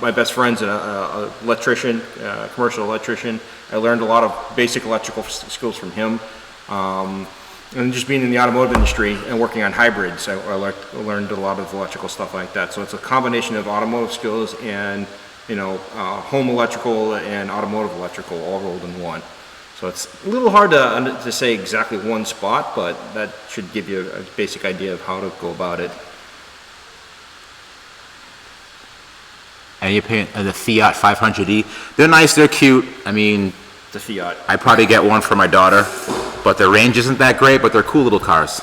My best friend's an electrician, commercial electrician. I learned a lot of basic electrical skills from him. And just being in the automotive industry and working on hybrids, I learned a lot of electrical stuff like that. So it's a combination of automotive skills and home electrical and automotive electrical all rolled in one. So it's a little hard to say exactly one spot, but that should give you a basic idea of how to go about it. And you're paying the Fiat 500e. They're nice, they're cute. I mean, The Fiat. I'd probably get one for my daughter, but their range isn't that great, but they're cool little cars.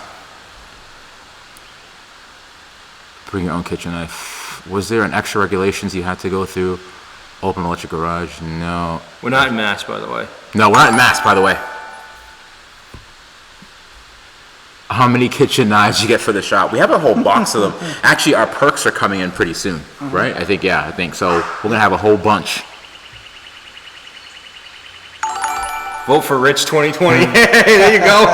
Bring your own kitchen knife. Was there an extra regulations you had to go through? Open electric garage? No. We're not in Mass, by the way. No, we're not in Mass, by the way. How many kitchen knives you get for the shop? We have a whole box of them. Actually, our perks are coming in pretty soon, right? I think so. We're gonna have a whole bunch. Vote for Rich 2020. There you go.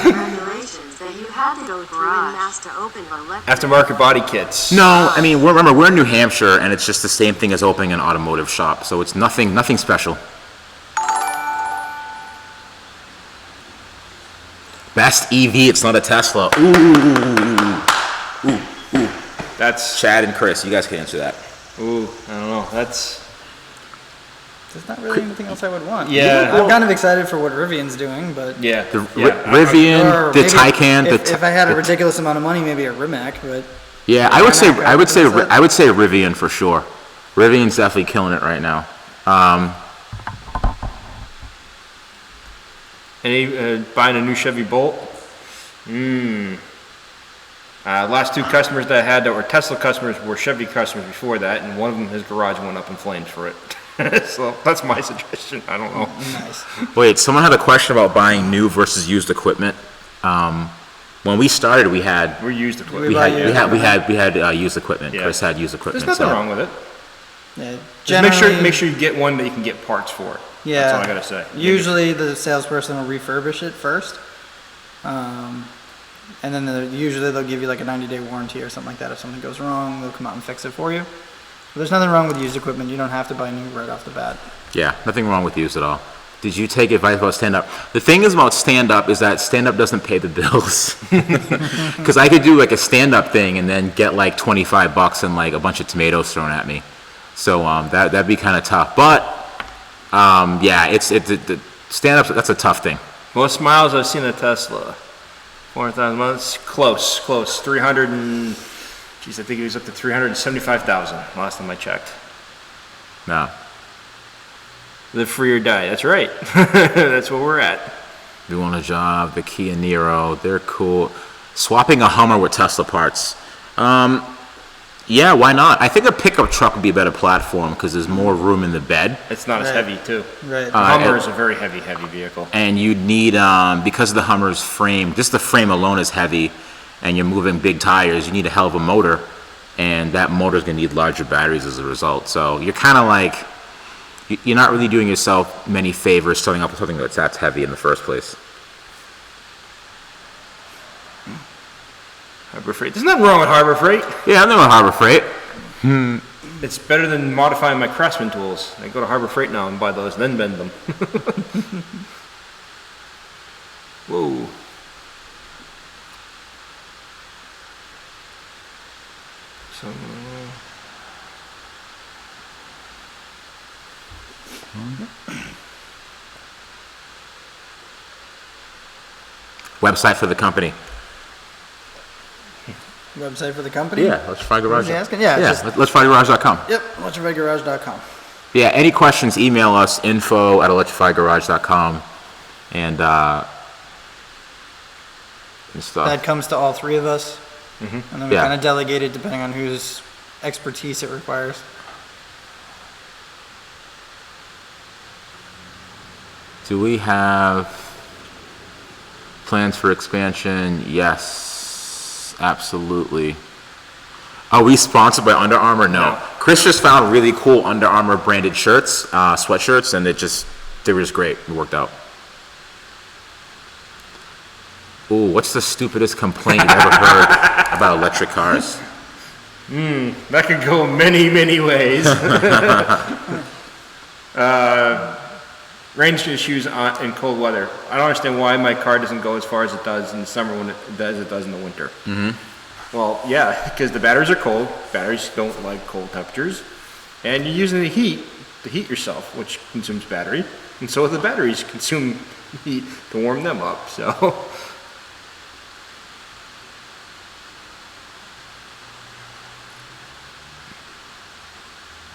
Congratulations that you had to go through Mass to open electric. Aftermarket body kits. No, I mean, remember, we're in New Hampshire, and it's just the same thing as opening an automotive shop, so it's nothing special. Best EV, it's not a Tesla. Ooh. That's, Chad and Chris, you guys can answer that. I don't know. There's There's not really anything else I would want. Yeah. I'm kind of excited for what Rivian's doing, but yeah. The yeah. Rivian, or the maybe Taycan. If I had a ridiculous amount of money, maybe a Rimac, but Yeah, I would say Rivian for sure. Rivian's definitely killing it right now. Any buying a new Chevy Bolt? Last two customers that I had that were Tesla customers were Chevy customers before that, and one of them, his garage went up in flames for it. So that's my suggestion. I don't know. Nice. Wait, someone had a question about buying new versus used equipment. When we started, we had We're used to it. we buy had used used equipment. Yeah. Chris had used equipment. There's nothing so- wrong with it. Yeah, Just make generally- sure you get one that you can get parts for. Yeah. That's all I gotta say. Usually the salesperson will refurbish it first. And then usually they'll give you like a 90-day warranty or something like that. If something goes wrong, they'll come out and fix it for you. But there's nothing wrong with used equipment. You don't have to buy new right off the bat. Yeah, nothing wrong with used at all. Did you take advice about stand-up? The thing is about stand-up is that stand-up doesn't pay the bills. Because I could do like a stand-up thing and then get like $25 and like a bunch of tomatoes thrown at me. So that'd be kind of tough. But yeah, the stand-up, that's a tough thing. Most miles I've seen a Tesla. 400,000 miles. Close. 300 and... Geez, I think it was up to 375,000 last time I checked. No. Live free or die. That's right. That's where we're at. We want a job, the Kia Niro, they're cool. Swapping a Hummer with Tesla parts. Yeah, why not? I think a pickup truck would be a better platform because there's more room in the bed. It's not as Right. heavy, too. Right. The Hummer is a very heavy vehicle. And you'd need, because of the Hummer's frame, just the frame alone is heavy, and you're moving big tires, you need a hell of a motor, and that motor's gonna need larger batteries as a result. So you're kind of like, you're not really doing yourself many favors starting up with something that's heavy in the first place. Harbor Freight. There's nothing wrong with Harbor Freight. Yeah, I'm on Harbor Freight. It's better than modifying my Craftsman tools. I go to Harbor Freight now and buy those, then bend them. Whoa. So, Website for the company. Website for the company? Yeah, Electrified Garage. Was he asking? Yeah, Yeah, just- electrifiedgarage.com. Yep, electrifiedgarage.com. Yeah, any questions, email us, info@electrifiedgarage.com, and stuff. That comes to all three of us. And then we Yeah. kind of delegate it depending on whose expertise it requires. Do we have plans for expansion? Yes, absolutely. Are we sponsored by Under Armour? No. Chris just found really cool Under Armour branded shirts, sweatshirts, and they were just great. It worked out. Ooh, what's the stupidest complaint you've ever heard about electric cars? that could go many, many ways. Rain issues in cold weather. I don't understand why my car doesn't go as far as it does in the summer when it does in the winter. Well, yeah, because the batteries are cold. Batteries don't like cold temperatures. And you're using the heat to heat yourself, which consumes battery. And so the batteries consume heat to warm them up, so...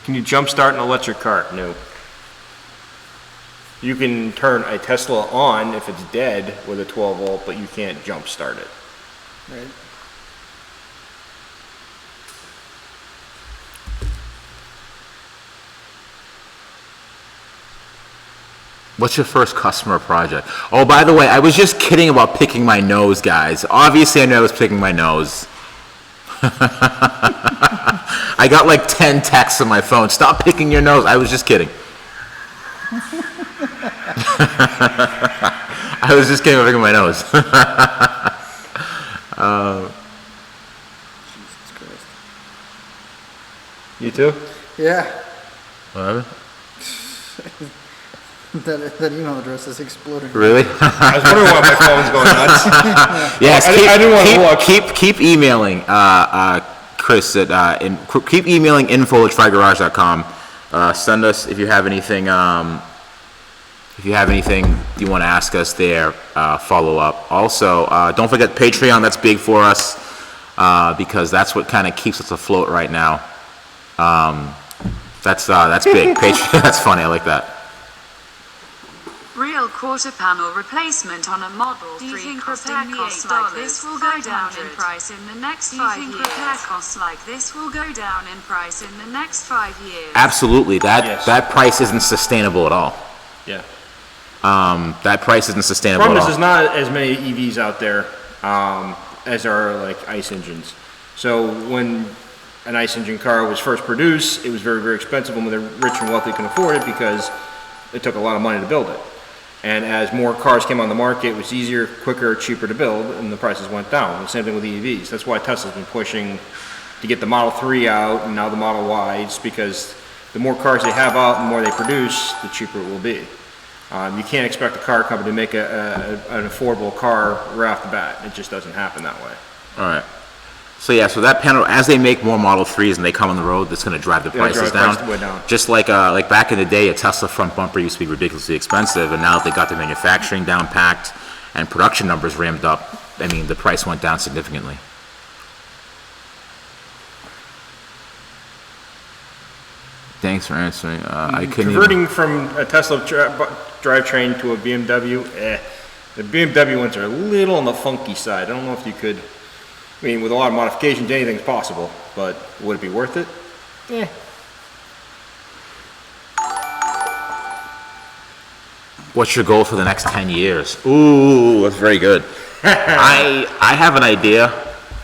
Can you jump start an electric car? No. You can turn a Tesla on if it's dead with a 12 volt, but you can't jump start it. Right. What's your first customer project? Oh, by the way, I was just kidding about picking my nose, guys. Obviously, I knew I was picking my nose. I got like 10 texts on my phone. Stop picking your nose. I was just kidding. I was just kidding about picking my nose. Jesus Christ. You too? Yeah, What? that email address is exploding. Really? I was wondering why my phone's going nuts. Yes. I didn't want to look. Keep emailing Chris at keep emailing info@electrifiedgarage.com. Send us if you have anything. If you have anything you want to ask us there, follow up. Also, don't forget Patreon. That's big for us because that's what kind of keeps us afloat right now. That's big. Patreon. That's funny. I like that. Real quarter panel replacement on a Model 3 costing me $8 like this will go down in price in the next 5 years? Do you think repair costs like this will go down in price in the next 5 years? Absolutely. Yes. That price isn't sustainable at all. Yeah. That price isn't sustainable Problem at is, all. there's not as many EVs out there as there are like ICE engines. So when an ICE engine car was first produced, it was very, very expensive, and the rich and wealthy can afford it because it took a lot of money to build it. And as more cars came on the market, it was easier, quicker, cheaper to build, and the prices went down. The same thing with EVs. That's why Tesla's been pushing to get the Model 3 out and now the Model Y. It's because the more cars they have out and the more they produce, the cheaper it will be. You can't expect a car company to make an affordable car right off the bat. It just doesn't happen that way. All right. So yeah, so that panel, as they make more Model 3s and they come on the road, that's going to drive the prices down. Way down. Just like back in the day, a Tesla front bumper used to be ridiculously expensive, and now that they got the manufacturing down packed and production numbers ramped up, I mean, the price went down significantly. Thanks for answering. I couldn't Converting from a Tesla drivetrain to a BMW, the BMW ones are a little on the funky side. I don't know if you could, I mean, with a lot of modifications, anything's possible, but would it be worth it? Eh. What's your goal for the next 10 years? Ooh, that's very good. I have an idea,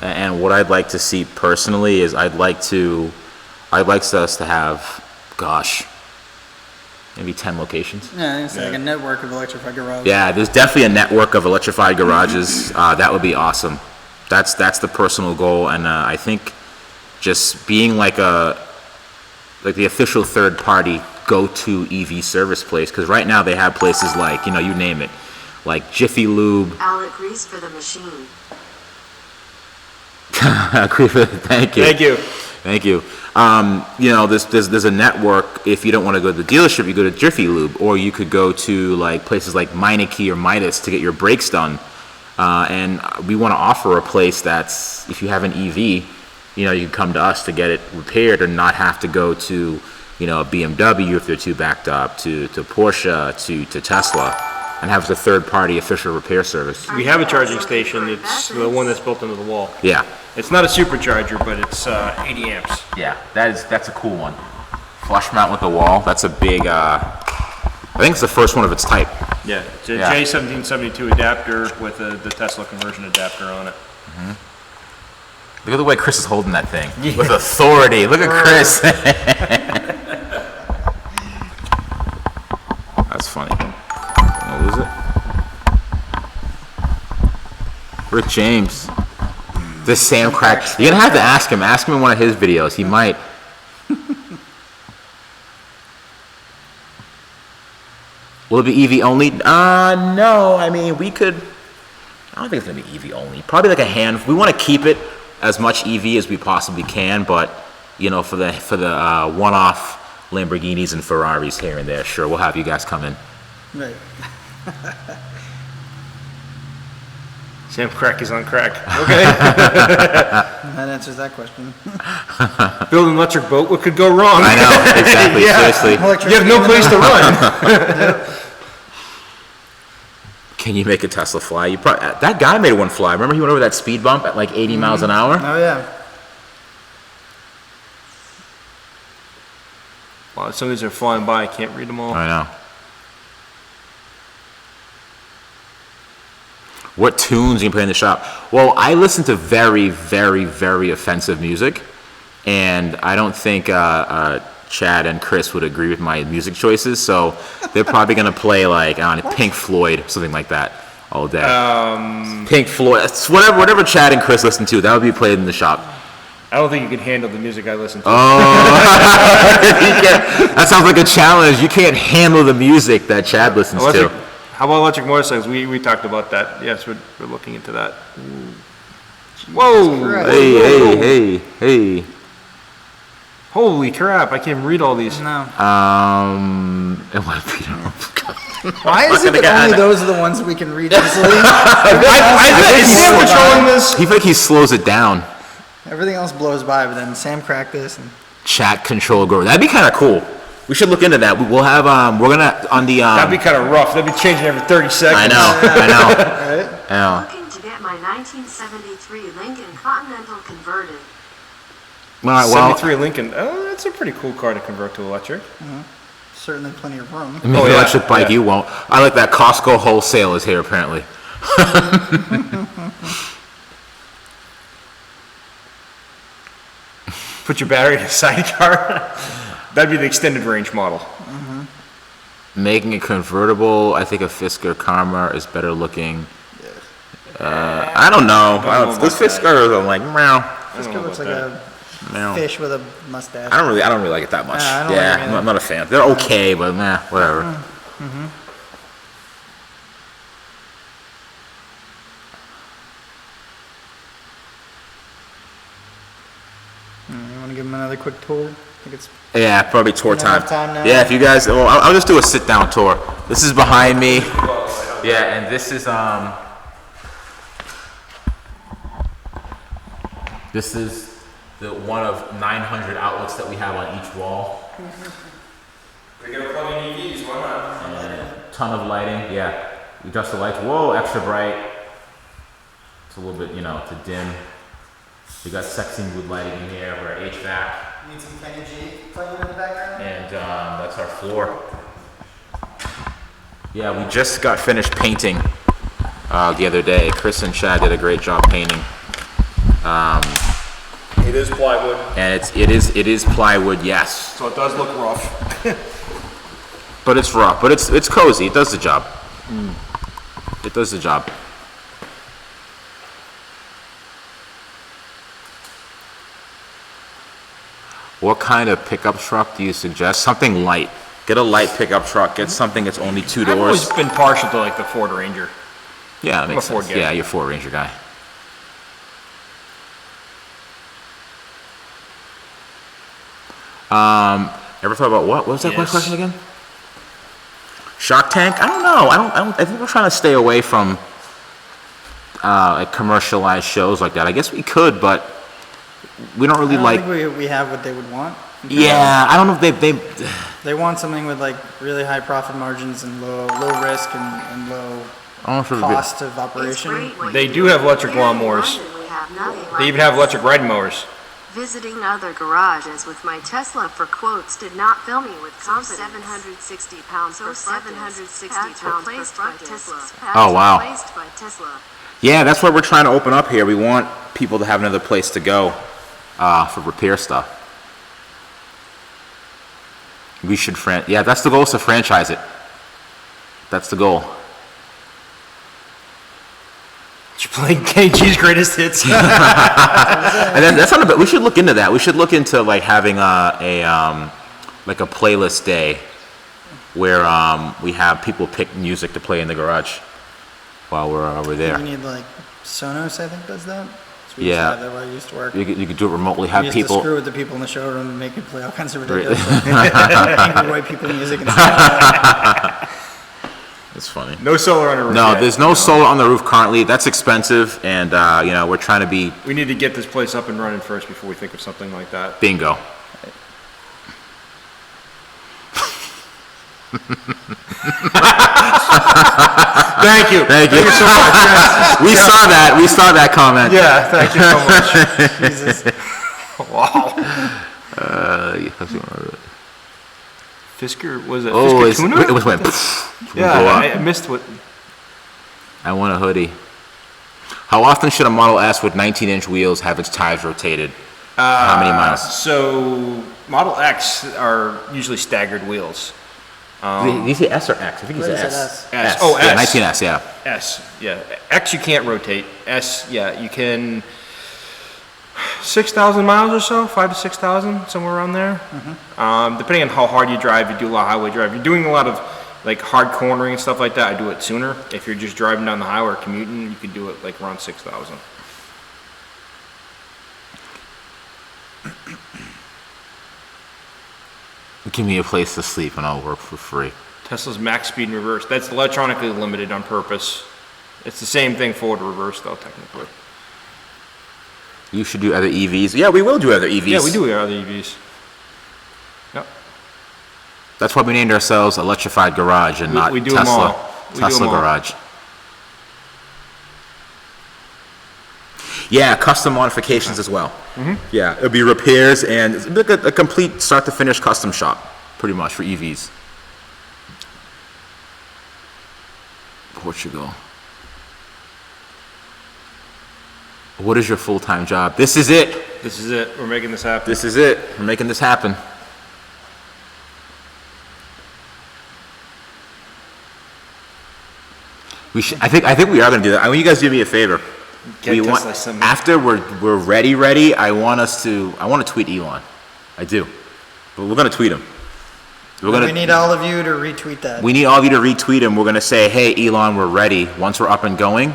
and what I'd like to see personally is I'd like us to have, gosh, maybe 10 locations. Yeah, it's like a network of electrified garages. Yeah, there's definitely a network of electrified garages. That would be awesome. That's the personal goal, and I think just being like the official third-party go-to EV service place, because right now they have places like, you name it, like Jiffy Lube. Alec Grease for the machine. Thank you. Thank you. Thank you. There's a network. If you don't want to go to the dealership, you go to Jiffy Lube, or you could go to like places like Meineke or Midas to get your brakes done. And we want to offer a place that's, if you have an EV, you can come to us to get it repaired and not have to go to, a BMW if they're too backed up, to Porsche, to Tesla, and have a third-party official repair service. We have a charging station. It's the one that's built into the wall. Yeah. It's not a supercharger, but it's 80 amps. Yeah, that's a cool one. Flush mount with the wall. That's a big. I think it's the first one of its type. Yeah, it's a Yeah. J1772 adapter with the Tesla conversion adapter on it. Look at the way Chris is holding that thing with authority. Look at Chris. That's funny. I'll lose it. Rick James. This Sam Crack. You're gonna have to ask him. Ask him in one of his videos. He might. Will it be EV only? No. I mean, we could. I don't think it's gonna be EV only. Probably like a hand. We want to keep it as much EV as we possibly can, but for the one-off Lamborghinis and Ferraris here and there, sure, we'll have you guys come in. Right. Sam Crack is on crack. Okay. That answers that question. Build an electric boat. What could go wrong? I know, exactly. Yeah. Seriously. You have no place to run. Can you make a Tesla fly? That guy made one fly. Remember he went over that speed bump at like 80 miles an hour? Oh yeah. Wow, some of these are flying by. I can't read them all. I know. What tunes you can play in the shop? Well, I listen to very, very, very offensive music, and I don't think Chad and Chris would agree with my music choices, so they're probably gonna play like Pink Floyd, something like that, all day. Pink Floyd, it's whatever Chad and Chris listen to, that would be played in the shop. I don't think you can handle the music I listen to. That sounds like a challenge. You can't handle the music that Chad listens to. How about electric motorcycles? We talked about that. Yes, we're looking into that. Whoa! Hey. Holy crap! I can't read all these. No. It might be. Why is it that only those are the ones that we can read easily? Is Sam controlling this? He he slows it down. Everything else blows by, but then Sam cracked this and Chat control grower. That'd be kind of cool. We should look into that. We'll have, we're gonna, on the, That'd be kind of rough. That'd be changing every 30 seconds. I know. Right? I know. Looking to get my 1973 Lincoln Continental converted. All right, well, 73 Lincoln. Oh, that's a pretty cool car to convert to electric. Certainly plenty of room. maybe Oh, yeah, electric bike, yeah. you won't. I like that Costco wholesale is here apparently. Put your battery in a sidecar. That'd be the extended range model. Making it convertible, I think a Fisker Karma is better looking. I don't know. This Fisker is like meow, This know guy looks like about a meow. fish with a mustache. I don't really like it that much. I don't Yeah, like it either. I'm not a fan. They're okay, but nah, whatever. You want to give him another quick tour? I think it's Yeah, probably tour You don't time. have time now? Yeah, if you guys, well, I'll just do a sit down tour. This is behind me. Yeah, and this is the one of 900 outlets that we have on each wall. We're gonna plug in EVs. Why not? And a ton of lighting. Yeah, we adjust the lights. Whoa, extra bright. It's a little bit, to dim. We got sexy mood lighting in here. We're at HVAC. Need some Kenny G playing in the background? And that's our floor. Yeah, we just got finished painting the other day. Chris and Chad did a great job painting, It is plywood, and it is plywood, yes, so it does look rough. but it's rough, but it's cozy. It does the job. It does the job. What kind of pickup truck do you suggest? Something light. Get a light pickup truck. Get something that's only 2 I've doors. always been partial to like the Ford Ranger. Yeah, that makes I'm a Ford sense. guy. Yeah, you're a Ford Ranger guy. Ever thought about what? What was that Yes. question again? Shark Tank? I don't know. I think we're trying to stay away from like commercialized shows like that. I guess we could, but we don't really I don't like. think we have what they would want. Yeah, I don't know if they. They want something with like really high profit margins and low risk and low I don't know if it would be- cost of operation. They do have electric lawnmowers. They even have electric riding mowers. Visiting other garages with my Tesla for quotes did not fill me with confidence. 760 pounds per 760 pounds replaced by Tesla. Oh, wow. Replaced by Tesla. Yeah, that's what we're trying to open up here. We want people to have another place to go for repair stuff. We should yeah, that's the goal, is to franchise it. That's the goal. You're playing KG's greatest hits. And then that's not a bit. We should look into that. We should look into like having like a playlist day where we have people pick music to play in the garage while we're over there. You need like Sonos, I think does that. So we Yeah. used to have that where I used to work. You could do it remotely. We Have used to people. screw with the people in the showroom and make them play all kinds of ridiculous angry white people music and stuff. It's funny. No solar on the roof. No, yet. there's no solar on the roof currently. That's expensive, and we're trying to be We need to get this place up and running first before we think of something like that. bingo. Thank you. Thank you so much. We saw that. We saw that comment. Yeah, thank you so much. Jesus. Wow. Yeah. Fisker, was it Oh, Fisker Tuna? it was went. Yeah, Blow up. I missed what. I want a hoodie. How often should a Model S with 19-inch wheels have its tires rotated? How many miles? So, Model X are usually staggered wheels. Did you say S or X? I think he What said is it, S. S? S. Oh, Yeah, S. 19S, yeah. S, yeah. X you can't rotate. S, yeah, you can. 6,000 miles or so, 5 to 6,000, somewhere around there. Depending on how hard you drive, you do a lot of highway drive. You're doing a lot of like hard cornering and stuff like that. I do it sooner. If you're just driving down the highway or commuting, you can do it like around 6,000. Give me a place to sleep and I'll work for free. Tesla's max speed in reverse. That's electronically limited on purpose. It's the same thing forward reverse though, technically. You should do other EVs. Yeah, we will do other EVs. Yeah, we do have other EVs. Yep. That's why we named ourselves Electrified Garage and not we do 'em Tesla. all. We do Tesla 'em all. Garage. Yeah, custom modifications as well. Yeah, it'll be repairs and it's like a complete start to finish custom shop, pretty much for EVs. Portugal. What is your full-time job? This is it. This is it. We're making this happen. This is it. We're making this happen. We should. I think we are gonna do that. I want you guys to do me a favor. Get We want, Tesla symbol. after we're ready. I want to tweet Elon. I do. But we're gonna tweet him. We need all of you to retweet that. We need all of you to retweet him. We're gonna say, hey Elon, we're ready. Once we're up and going,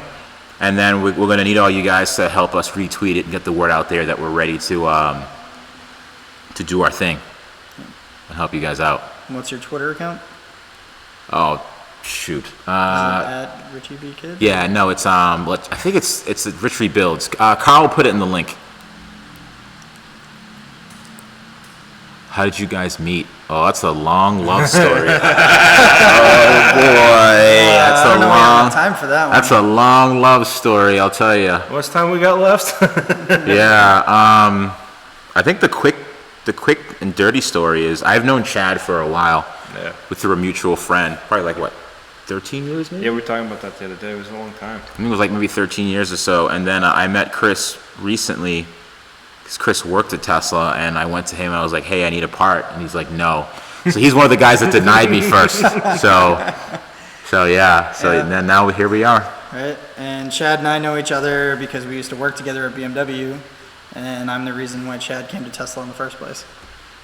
and then we're gonna need all you guys to help us retweet it and get the word out there that we're ready to do our thing and help you guys out. What's your Twitter account? Oh, shoot. At Richie B Kid? Yeah, no, it's I think it's Rich Rebuilds. Carl will put it in the link. How did you guys meet? Oh, that's a long love story. Oh boy, I don't know, we don't have time for that one. That's a long love story, I'll tell you. What's time we got left? Yeah, I think the quick and dirty story is I've known Chad for a while. Yeah. Through a mutual friend, probably like what, 13 years maybe? Yeah, we were talking about that the other day. It was a long time. I think it was like maybe 13 years or so. And then I met Chris recently because Chris worked at Tesla, and I went to him and I was like, hey, I need a part. And he's like, no. So he's one of the guys that denied me first. So yeah. Then now here we are. Right, and Chad and I know each other because we used to work together at BMW, and I'm the reason why Chad came to Tesla in the first place.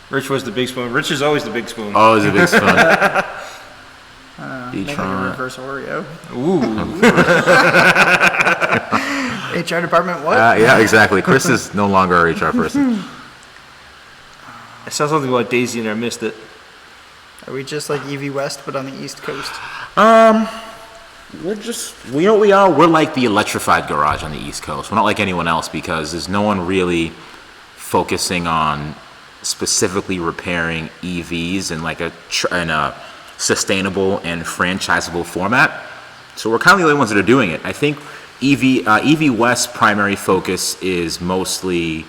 Rich was the big spoon. Rich is always the big spoon. Always a big spoon. Make like a reverse Oreo. Ooh. HR department, what? Yeah, exactly. Chris is no longer our HR person. I saw something about Daisy and I missed it. Are we just like EV West, but on the East Coast? We know what we are. We're like the Electrified Garage on the East Coast. We're not like anyone else because there's no one really focusing on specifically repairing EVs in like a sustainable and franchisable format. So we're kind of the only ones that are doing it. I think EV West's primary focus is mostly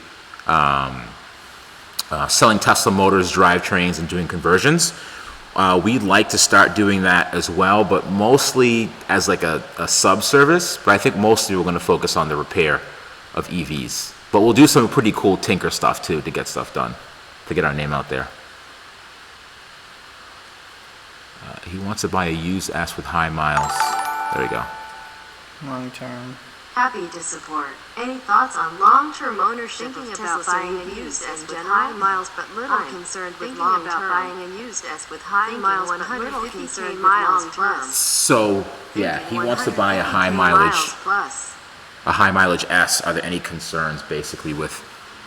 selling Tesla motors, drivetrains, and doing conversions. We'd like to start doing that as well, but mostly as like a sub-service. But I think mostly we're going to focus on the repair of EVs. But we'll do some pretty cool tinker stuff too to get stuff done, to get our name out there. He wants to buy a used S with high miles. There we go. Long term. Happy to support. Any thoughts on long-term ownership of Tesla buying a used S with high miles but little concerned with long-term? About buying a used S with high miles but little concerned miles plus. So yeah, he wants to buy a high mileage S. Are there any concerns basically with?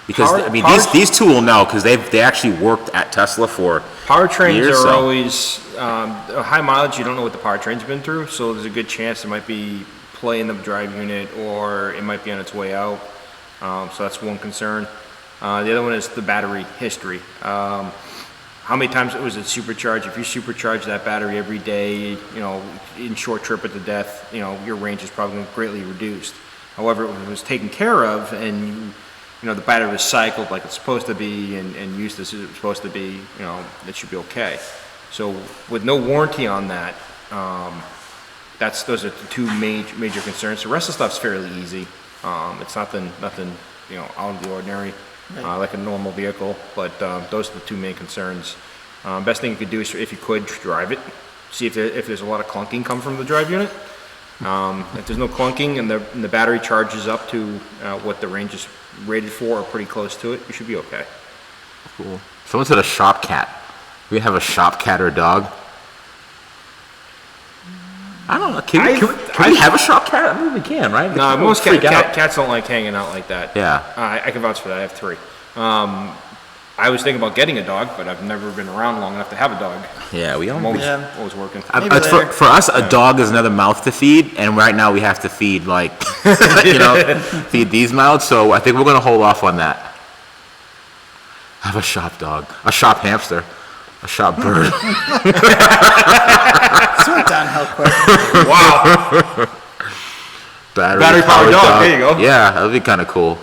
Because these two will know because they actually worked at Tesla for Powertrains years, are always high mileage. You don't know what the powertrain's been through, so there's a good chance it might be play in the drive unit or it might be on its way out. So that's one concern. The other one is the battery history. How many times was it supercharged? If you supercharge that battery every day, in short trip at the death, your range is probably greatly reduced. However, if it was taken care of and the battery was cycled like it's supposed to be and used as it's supposed to be, it should be okay. So with no warranty on that, those are the two major concerns. The rest of the stuff's fairly easy. It's nothing out of the ordinary, like a normal vehicle. But those are the two main concerns. Best thing you could do is, if you could, drive it. See if there's a lot of clunking come from the drive unit. If there's no clunking and the battery charges up to what the range is rated for or pretty close to it, you should be okay. Cool. Someone said a shop cat. We have a shop cat or dog. I don't know. Can we have a shop cat? I mean, we can, right? No, most cats don't like hanging out like that. Yeah. I can vouch for that. I have 3. I was thinking about getting a dog, but I've never been around long enough to have a dog. Yeah, we I'm always working. For us, a dog is another mouth to feed, and right now we have to feed feed these mouths. So I think we're gonna hold off on that. Have a shop dog, a shop hamster. A shot bird. This went downhill quick. Wow. Battery powered dog, there you go. Yeah, that would be kind of cool.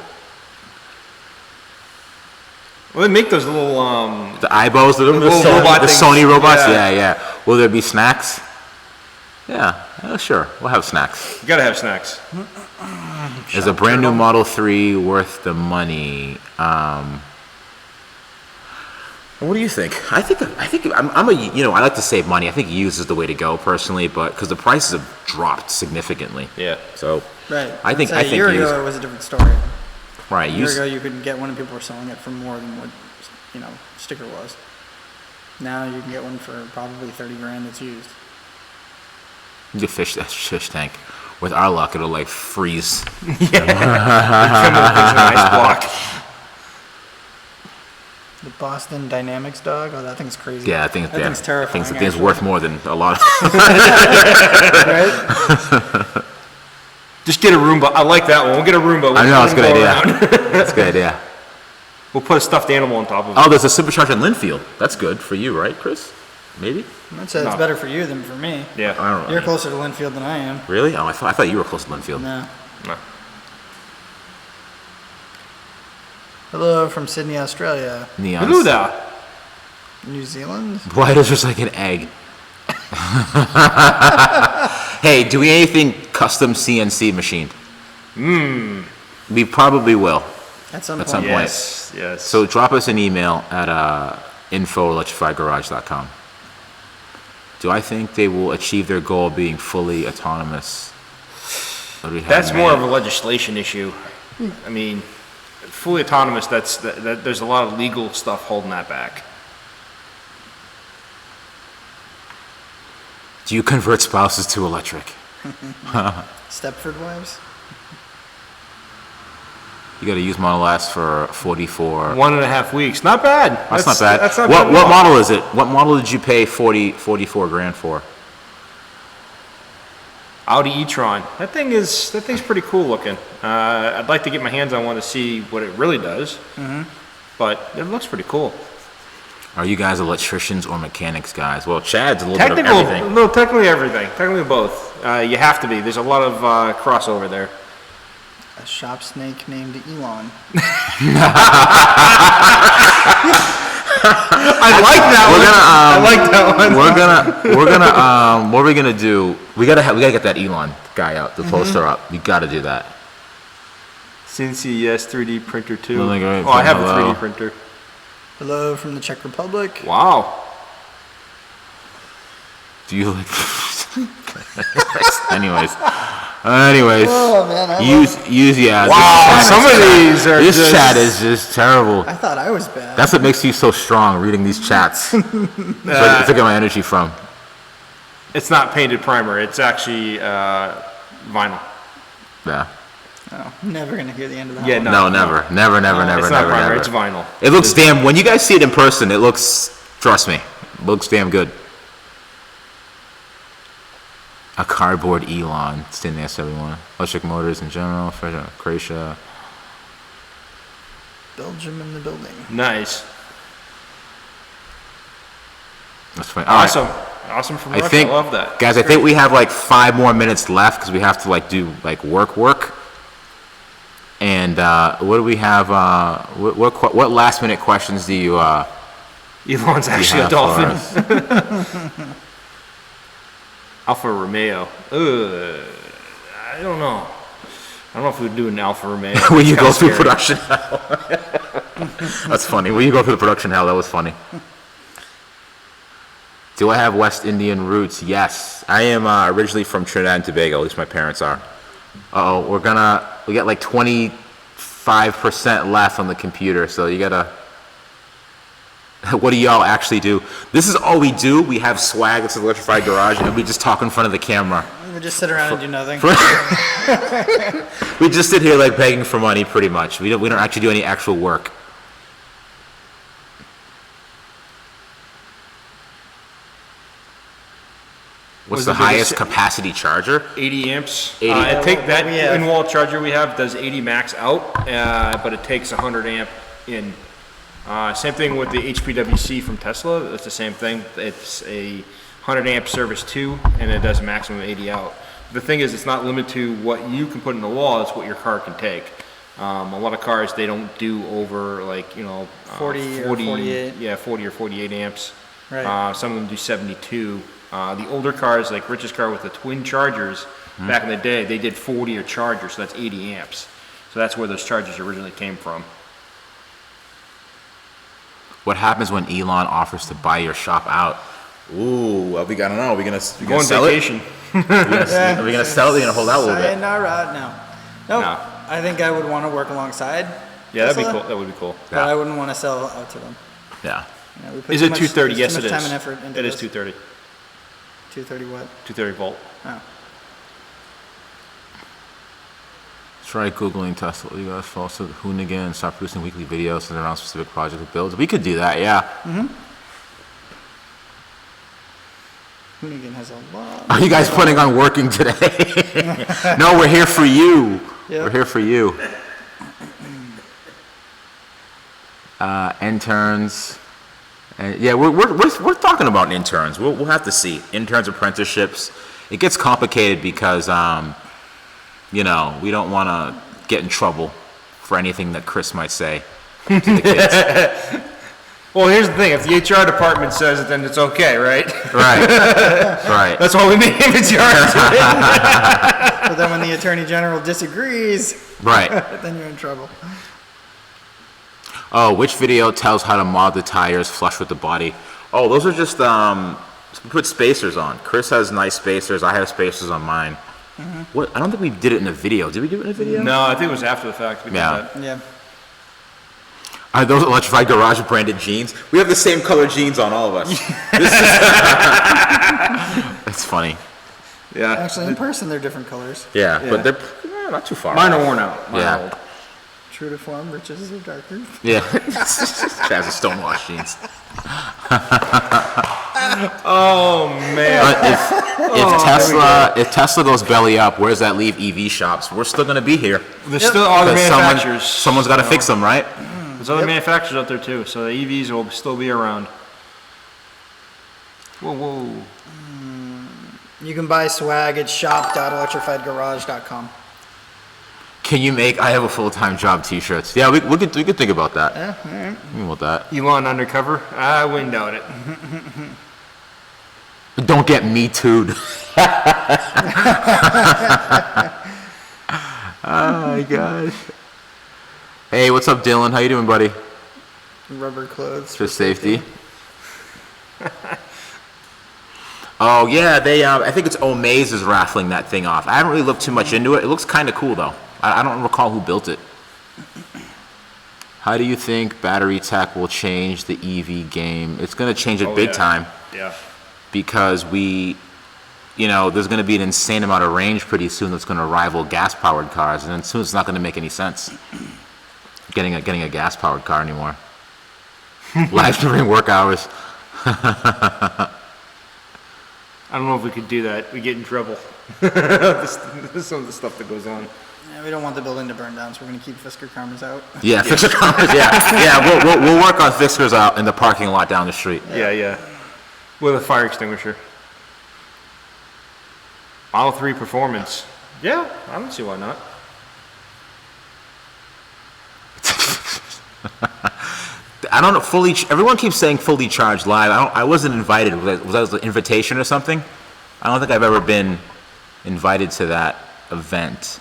Well, they make those little, The eyeballs, the little robot the things. Sony robots? Yeah. Yeah. Will there be snacks? Yeah, sure. We'll have snacks. you gotta have snacks. Is a brand new Model 3 worth the money? What do you think? I think I'm a, I like to save money. I think used is the way to go personally, but because the prices have dropped significantly. Yeah. So Right. I think a year used, ago it was a different story. right. A year Used, ago you could get one and people were selling it for more than what, sticker was. Now you can get one for probably 30 grand that's used. you can fish that fish tank. With our luck, it'll like freeze. It's a nice block. The Boston Dynamics dog, oh that thing's crazy. Yeah, I think that thing's terrifying. That thing's worth more than a lot. Right? Just get a Roomba. I like that one. We'll get a Roomba. I know, it's a good idea. That's a good idea. We'll put a stuffed animal on top of it. Oh, there's a supercharger in Linfield. That's good for you, right, Chris? Maybe? I'd say it's No. better for you than for me. Yeah. I don't know. You're closer to Linfield than I am. Really? Oh, I thought you were close to Linfield. No. No. Hello from Sydney, Australia. Neons. Hello there. New Zealand? Why does just like an egg? Hey, do we anything custom CNC machined? We probably will. At some At point. some point. Yes. Yes. So drop us an email at info@electrifiedgarage.com. Do I think they will achieve their goal of being fully autonomous? What do we have That's in more mind? of a legislation issue. I mean, fully autonomous. There's a lot of legal stuff holding that back. Do you convert spouses to electric? Stepford wives? You got to use Model S for 44. 1.5 weeks. Not bad. That's not bad. That's not what bad at what all. model is it? What model did you pay 44 grand for? Audi e-tron. That thing's pretty cool looking. I'd like to get my hands on one to see what it really does. But it looks pretty cool. Are you guys electricians or mechanics guys? Well, Chad's a little bit of everything. No, technically everything. Technically both. You have to be. There's a lot of crossover there. A shop snake named Elon. I like that one. I like that one. What are we gonna do? We gotta get that Elon guy out, the poster up. We gotta do that. CNC, yes, 3D printer too. Well, like, Oh, I have a hello. 3D printer. Hello from the Czech Republic. Wow. Do you like? Anyways, Oh man, I use yeah. Wow, some of these are This just... chat is just terrible. I thought I was bad. That's what makes you so strong, reading these chats. It's where I get my energy from. It's not painted primer. It's actually vinyl. Yeah. Oh, never gonna hear the end of that. Yeah, one. No, never. It's not primer. It's vinyl. It looks damn. When you guys see it in person, it looks. Trust me, it looks damn good. A cardboard Elon. Stand there, everyone. Electric motors in general. Croatia. Belgium in the building. Nice. That's funny. All right. Awesome. Awesome from I Russia. think, I love that. guys. I think we have like 5 more minutes left because we have to like do like work. And what do we have? What last minute questions do you? Elon's actually a have for dolphin. us? Alfa Romeo. I don't know. I don't know if we'd do an Alfa Romeo. When you go Sounds through scary. production hell. That's funny. When you go through the production hell, that was funny. Do I have West Indian roots? Yes. I am originally from Trinidad and Tobago. At least my parents are. Uh-oh, we got like 25% left on the computer, so you gotta... What do y'all actually do? This is all we do. We have swag. It's an Electrified Garage, and we just talk in front of the camera. We just sit around and do nothing. We just sit here like begging for money, pretty much. We don't actually do any actual work. What's the highest capacity charger? 80 amps. 80. I think that What we have. in-wall charger we have does 80 max out, but it takes 100 amp in. Same thing with the HPWC from Tesla. It's the same thing. It's a 100 amp service 2, and it does a maximum of 80 out. The thing is, it's not limited to what you can put in the wall. It's what your car can take. A lot of cars, they don't do over 40 or 48. Yeah, 40 or 48 amps. Right. Some of them do 72. The older cars, like Rich's car with the twin chargers, back in the day, they did 40 or charger, so that's 80 amps. So that's where those chargers originally came from. What happens when Elon offers to buy your shop out? Ooh, well, we gotta know. Are we gonna Go on sell vacation. it? Are we gonna sell it? Are we gonna hold out a little bit? Sayonara. No. No. I think I would want to work alongside. Yeah, that'd be Tesla, cool. That would be cool. But I wouldn't want to sell out to them. Yeah. You know, we put Is too it much- 230? there's Yes, too it much is. time and effort into It is this. 230. 230 what? 230 volt. Oh. Try Googling Tesla. You guys fall to Hoonigan and start producing weekly videos and around specific projects or builds. We could do that, yeah. Hoonigan has a lot. Are you guys planning on working today? No, we're here for you. Yep. We're here for you. Interns. Yeah, we're talking about interns. We'll have to see. Interns, apprenticeships. It gets complicated because, you know, we don't want to get in trouble for anything that Chris might say to the kids. Well, here's the thing. If the HR department says it, then it's okay, right? Right. Right. That's why we made him in charge. But then when the Attorney General disagrees, Right. then you're in trouble. Oh, which video tells how to mod the tires flush with the body? Oh, those are just, we put spacers on. Chris has nice spacers. I have spacers on mine. What? I don't think we did it in a video. Did we do it in a video? No, I think it was after the fact. We did Yeah. that. Yeah. Are those Electrified Garage branded jeans? We have the same color jeans on all of us. That's funny. Yeah. Actually, in person, they're different colors. Yeah, Yeah. but they're not too far. Mine are worn out. Mine Yeah. are old. True to form, riches are darker. Yeah. Chaz is stonewash jeans. Oh man. If Tesla goes belly up, where does that leave EV shops? We're still gonna be here. There's still other 'Cause manufacturers. Someone's got to fix them, right? There's other manufacturers out there too, so the EVs will still be around. Whoa, whoa. You can buy swag at shop.electrifiedgarage.com. Can you make I have a full-time job t-shirts? Yeah, we could think about that. Yeah, all right. Think about that. Elon undercover? I wouldn't doubt it. Don't get me too'd. Oh my gosh. Hey, what's up, Dylan? How you doing, buddy? Rubber clothes. For safety. Oh yeah, they. I think it's Omaze is raffling that thing off. I haven't really looked too much into it. It looks kind of cool though. I don't recall who built it. How do you think battery tech will change the EV game? It's going to change it big time Yeah. because there's going to be an insane amount of range pretty soon that's going to rival gas-powered cars, and then soon it's not going to make any sense getting a gas-powered car anymore. Live during work hours. I don't know if we could do that. We get in trouble. Some of the stuff that goes on. Yeah, we don't want the building to burn down, so we're going to keep Fisker cameras out. Yeah, Fisker cameras. Yeah. We'll work on Fiskers out in the parking lot down the street. Yeah. With a fire extinguisher. Model 3 performance. Yeah, I don't see why not. I don't know, everyone keeps saying fully charged live. I wasn't invited. Was that an invitation or something? I don't think I've ever been invited to that event.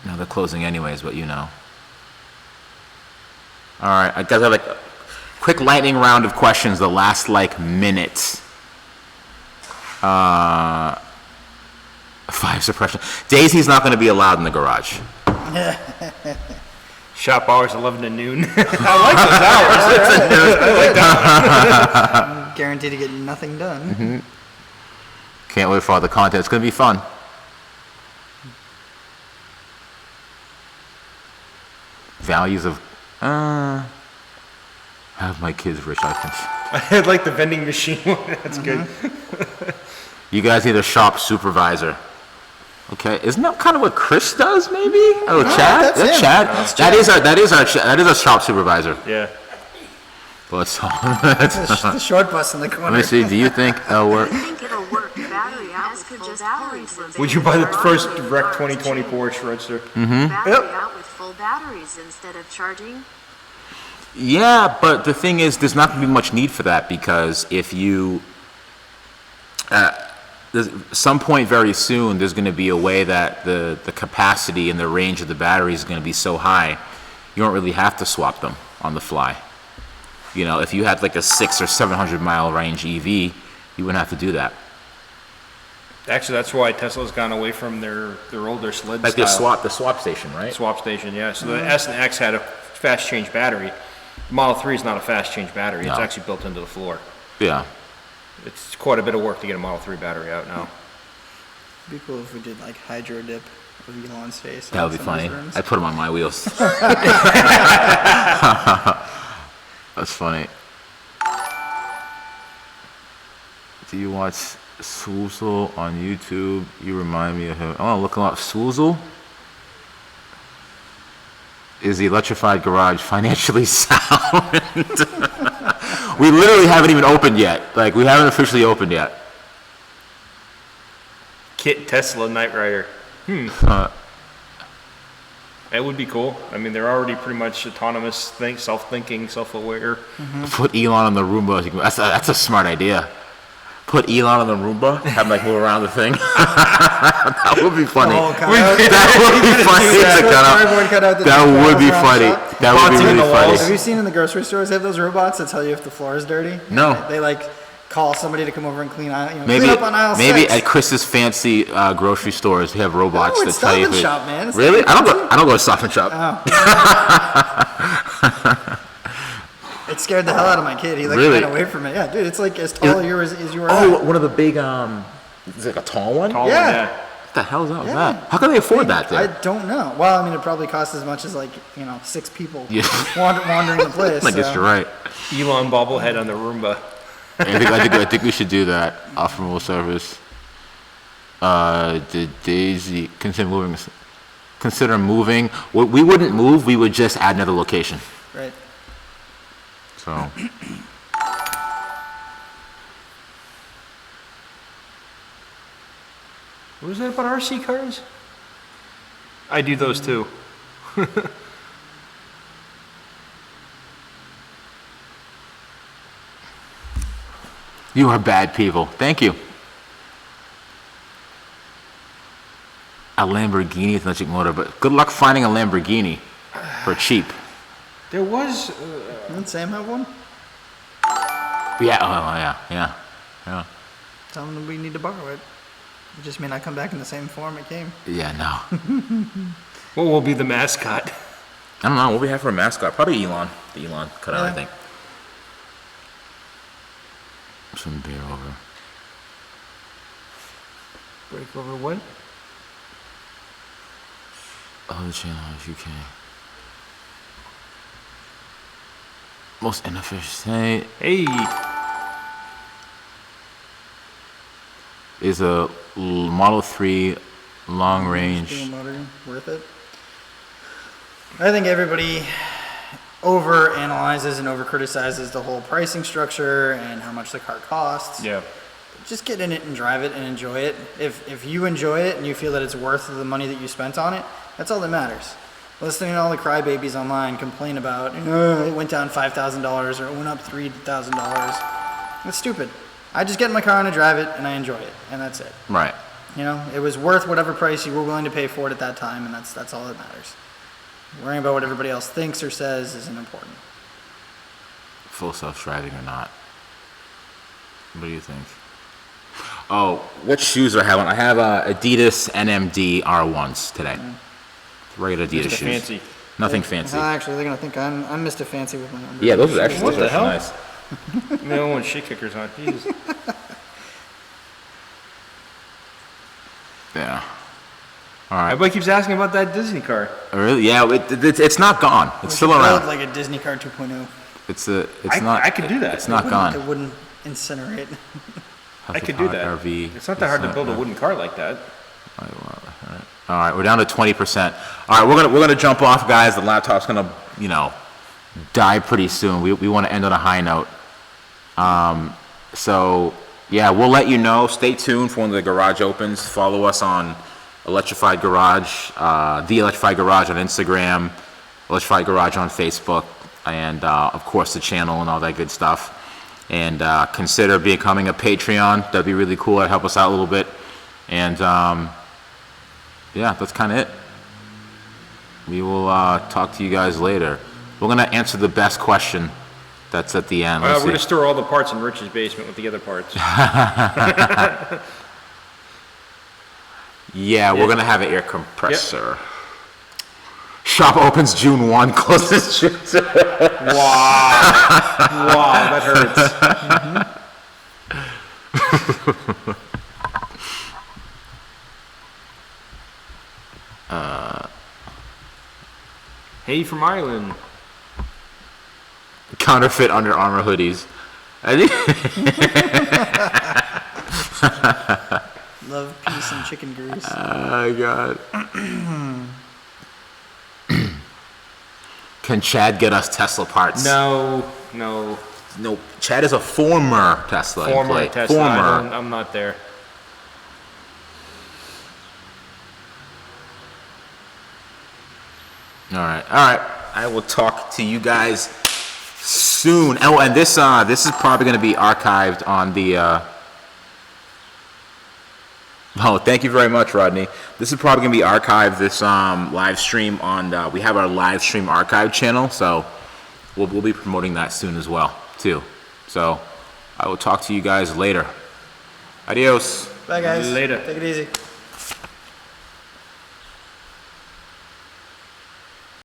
No, they're closing anyways, but you know. All right, I guys have a quick lightning round of questions, the last minute. Fire suppression. Daisy's not going to be allowed in the garage. Shop hours 11 to noon. I like those hours. Guaranteed to get nothing done. Mm-hmm. Can't wait for all the content. It's going to be fun. Values of have my kids rich items. I like the vending machine one. That's good. You guys need a shop supervisor. Okay, isn't that kind of what Chris does, maybe? Oh, No, Chad? that's him. Chad? That's That is our shop supervisor. Yeah. Let's The short bus in the corner. let me see. Do you think that'll work? I think it'll work. Battery out with full batteries. Would you buy the first Rec 2020 Porsche Roadster? Battery Yep. out with full batteries instead of charging. Yeah, but the thing is, there's not going to be much need for that because if you, there's some point very soon, there's going to be a way that the capacity and the range of the batteries is going to be so high, you don't really have to swap them on the fly. You know, if you had like a 600 or 700 mile range EV, you wouldn't have to do that. Actually, that's why Tesla's gone away from their older sled Like style. the swap station, right? Swap station, yeah. So the S and X had a fast change battery. The Model 3 is not a fast change battery. It's No. actually built into the floor. Yeah. It's quite a bit of work to get a Model 3 battery out now. It'd be cool if we did like hydro dip of Elon's face. That would be in some of funny. his rooms. I'd put them on my wheels. That's funny. Do you watch Swoozle on YouTube? You remind me of him. I want to look him up. Swoozle? Is the Electrified Garage financially sound? We literally haven't even opened yet. Like, we haven't officially opened yet. Kit Tesla Knight Rider. That would be cool. I mean, they're already pretty much autonomous, self-thinking, self-aware. Put Elon on the Roomba. That's a smart idea. Put Elon on the Roomba. Have him like move around the thing. That would be funny. The whole cutout. That would be funny. It's a cutout. Cardboard cutout that That just would be travels around funny. shop. That would be Boxing in really the funny. walls. Have you seen in the grocery stores, they have those robots that tell you if the floor is dirty? No. They like call somebody to come over and clean aisle, Maybe clean up on aisle maybe 6. at Chris's fancy grocery stores, they have robots No, that it's tell you. Stop and Shop, man. It's Really? not I don't go to Stop and Shop. It scared the hell out of my kid. He like Really? ran away from it. Yeah, dude, it's like as tall as you were. Oh, one of the big is it like a tall one? Tall Yeah. one, yeah. What the hell is that? Yeah. That? How can they afford that? I There? don't know. Well, I mean, it probably costs as much as like 6 people Yeah. wandering the place. I guess so. you're right. Elon bobblehead on the Roomba. I think we should do that. Offer mobile service. Did Daisy consider moving? We wouldn't move. We would just add another location. Right. So. What was that about RC cars? I do those too. You are bad people. Thank you. A Lamborghini with electric motor, but good luck finding a Lamborghini for cheap. There was... Didn't Sam have one? Yeah. Tell him that we need to borrow it. It just may not come back in the same form it came. Yeah, no. What will be the mascot? I don't know. What we have for a mascot? Probably Elon. The Elon cutout, I Yeah. think. Some beer over. Break over what? Oh, the channel is UK. Most inefficient state Hey! is a Model 3 long range. Dual motor, worth it. I think everybody over analyzes and over criticizes the whole pricing structure and how much the car costs. Yeah. Just get in it and drive it and enjoy it. If you enjoy it and you feel that it's worth the money that you spent on it, that's all that matters. Listening to all the crybabies online complain about it went down $5,000 or it went up $3,000. That's stupid. I just get in my car and I drive it and I enjoy it, and that's it. Right. It was worth whatever price you were willing to pay for it at that time, and that's all that matters. Worrying about what everybody else thinks or says isn't important. Full self-driving or not. What do you think? Oh, what shoes do I have on? I have Adidas NMD R1s today. Regular Adidas Mr. shoes. Fancy. Nothing fancy. Actually, they're gonna think I'm Mr. Fancy with my number. Yeah, those are actually, What those are the actually hell? nice. No one shit kickers on. Jeez. Yeah. Everybody keeps asking about that Disney car. Really? Yeah, it's not gone. It's still around. Like a Disney car 2.0. It's I- not. I could do that. It's not It gone. wouldn't incinerate. I could do that. RV. It's not that hard to build a wooden car like that. All right, we're down to 20%. All right, we're gonna jump off, guys. The laptop's gonna, die pretty soon. We want to end on a high note. So yeah, we'll let you know. Stay tuned for when the garage opens. Follow us on Electrified Garage, the Electrified Garage on Instagram, Electrified Garage on Facebook, and of course the channel and all that good stuff. And consider becoming a Patreon. That'd be really cool. That'd help us out a little bit. And yeah, that's kind of it. We will talk to you guys later. We're gonna answer the best question that's at the end. We're gonna store all the parts in Rich's basement with the other parts. Yeah, we're gonna have an air compressor. Yep. Shop opens June 1, closes June 2. Wow. Wow, that hurts. Hey from Ireland. Counterfeit Under Armour hoodies. I think Love, peace, and chicken grease. Oh, God. Can Chad get us Tesla parts? No. Nope. Chad is a former Tesla employee. Tesla. I'm not there. All right. I will talk to you guys soon. Oh, and this is probably going to be archived on the. Oh, thank you very much, Rodney. This is probably going to be archived. This live stream on. We have our live stream archive channel, so we'll be promoting that soon as well, too. So I will talk to you guys later. Adios. Bye, guys. Later. Take it easy.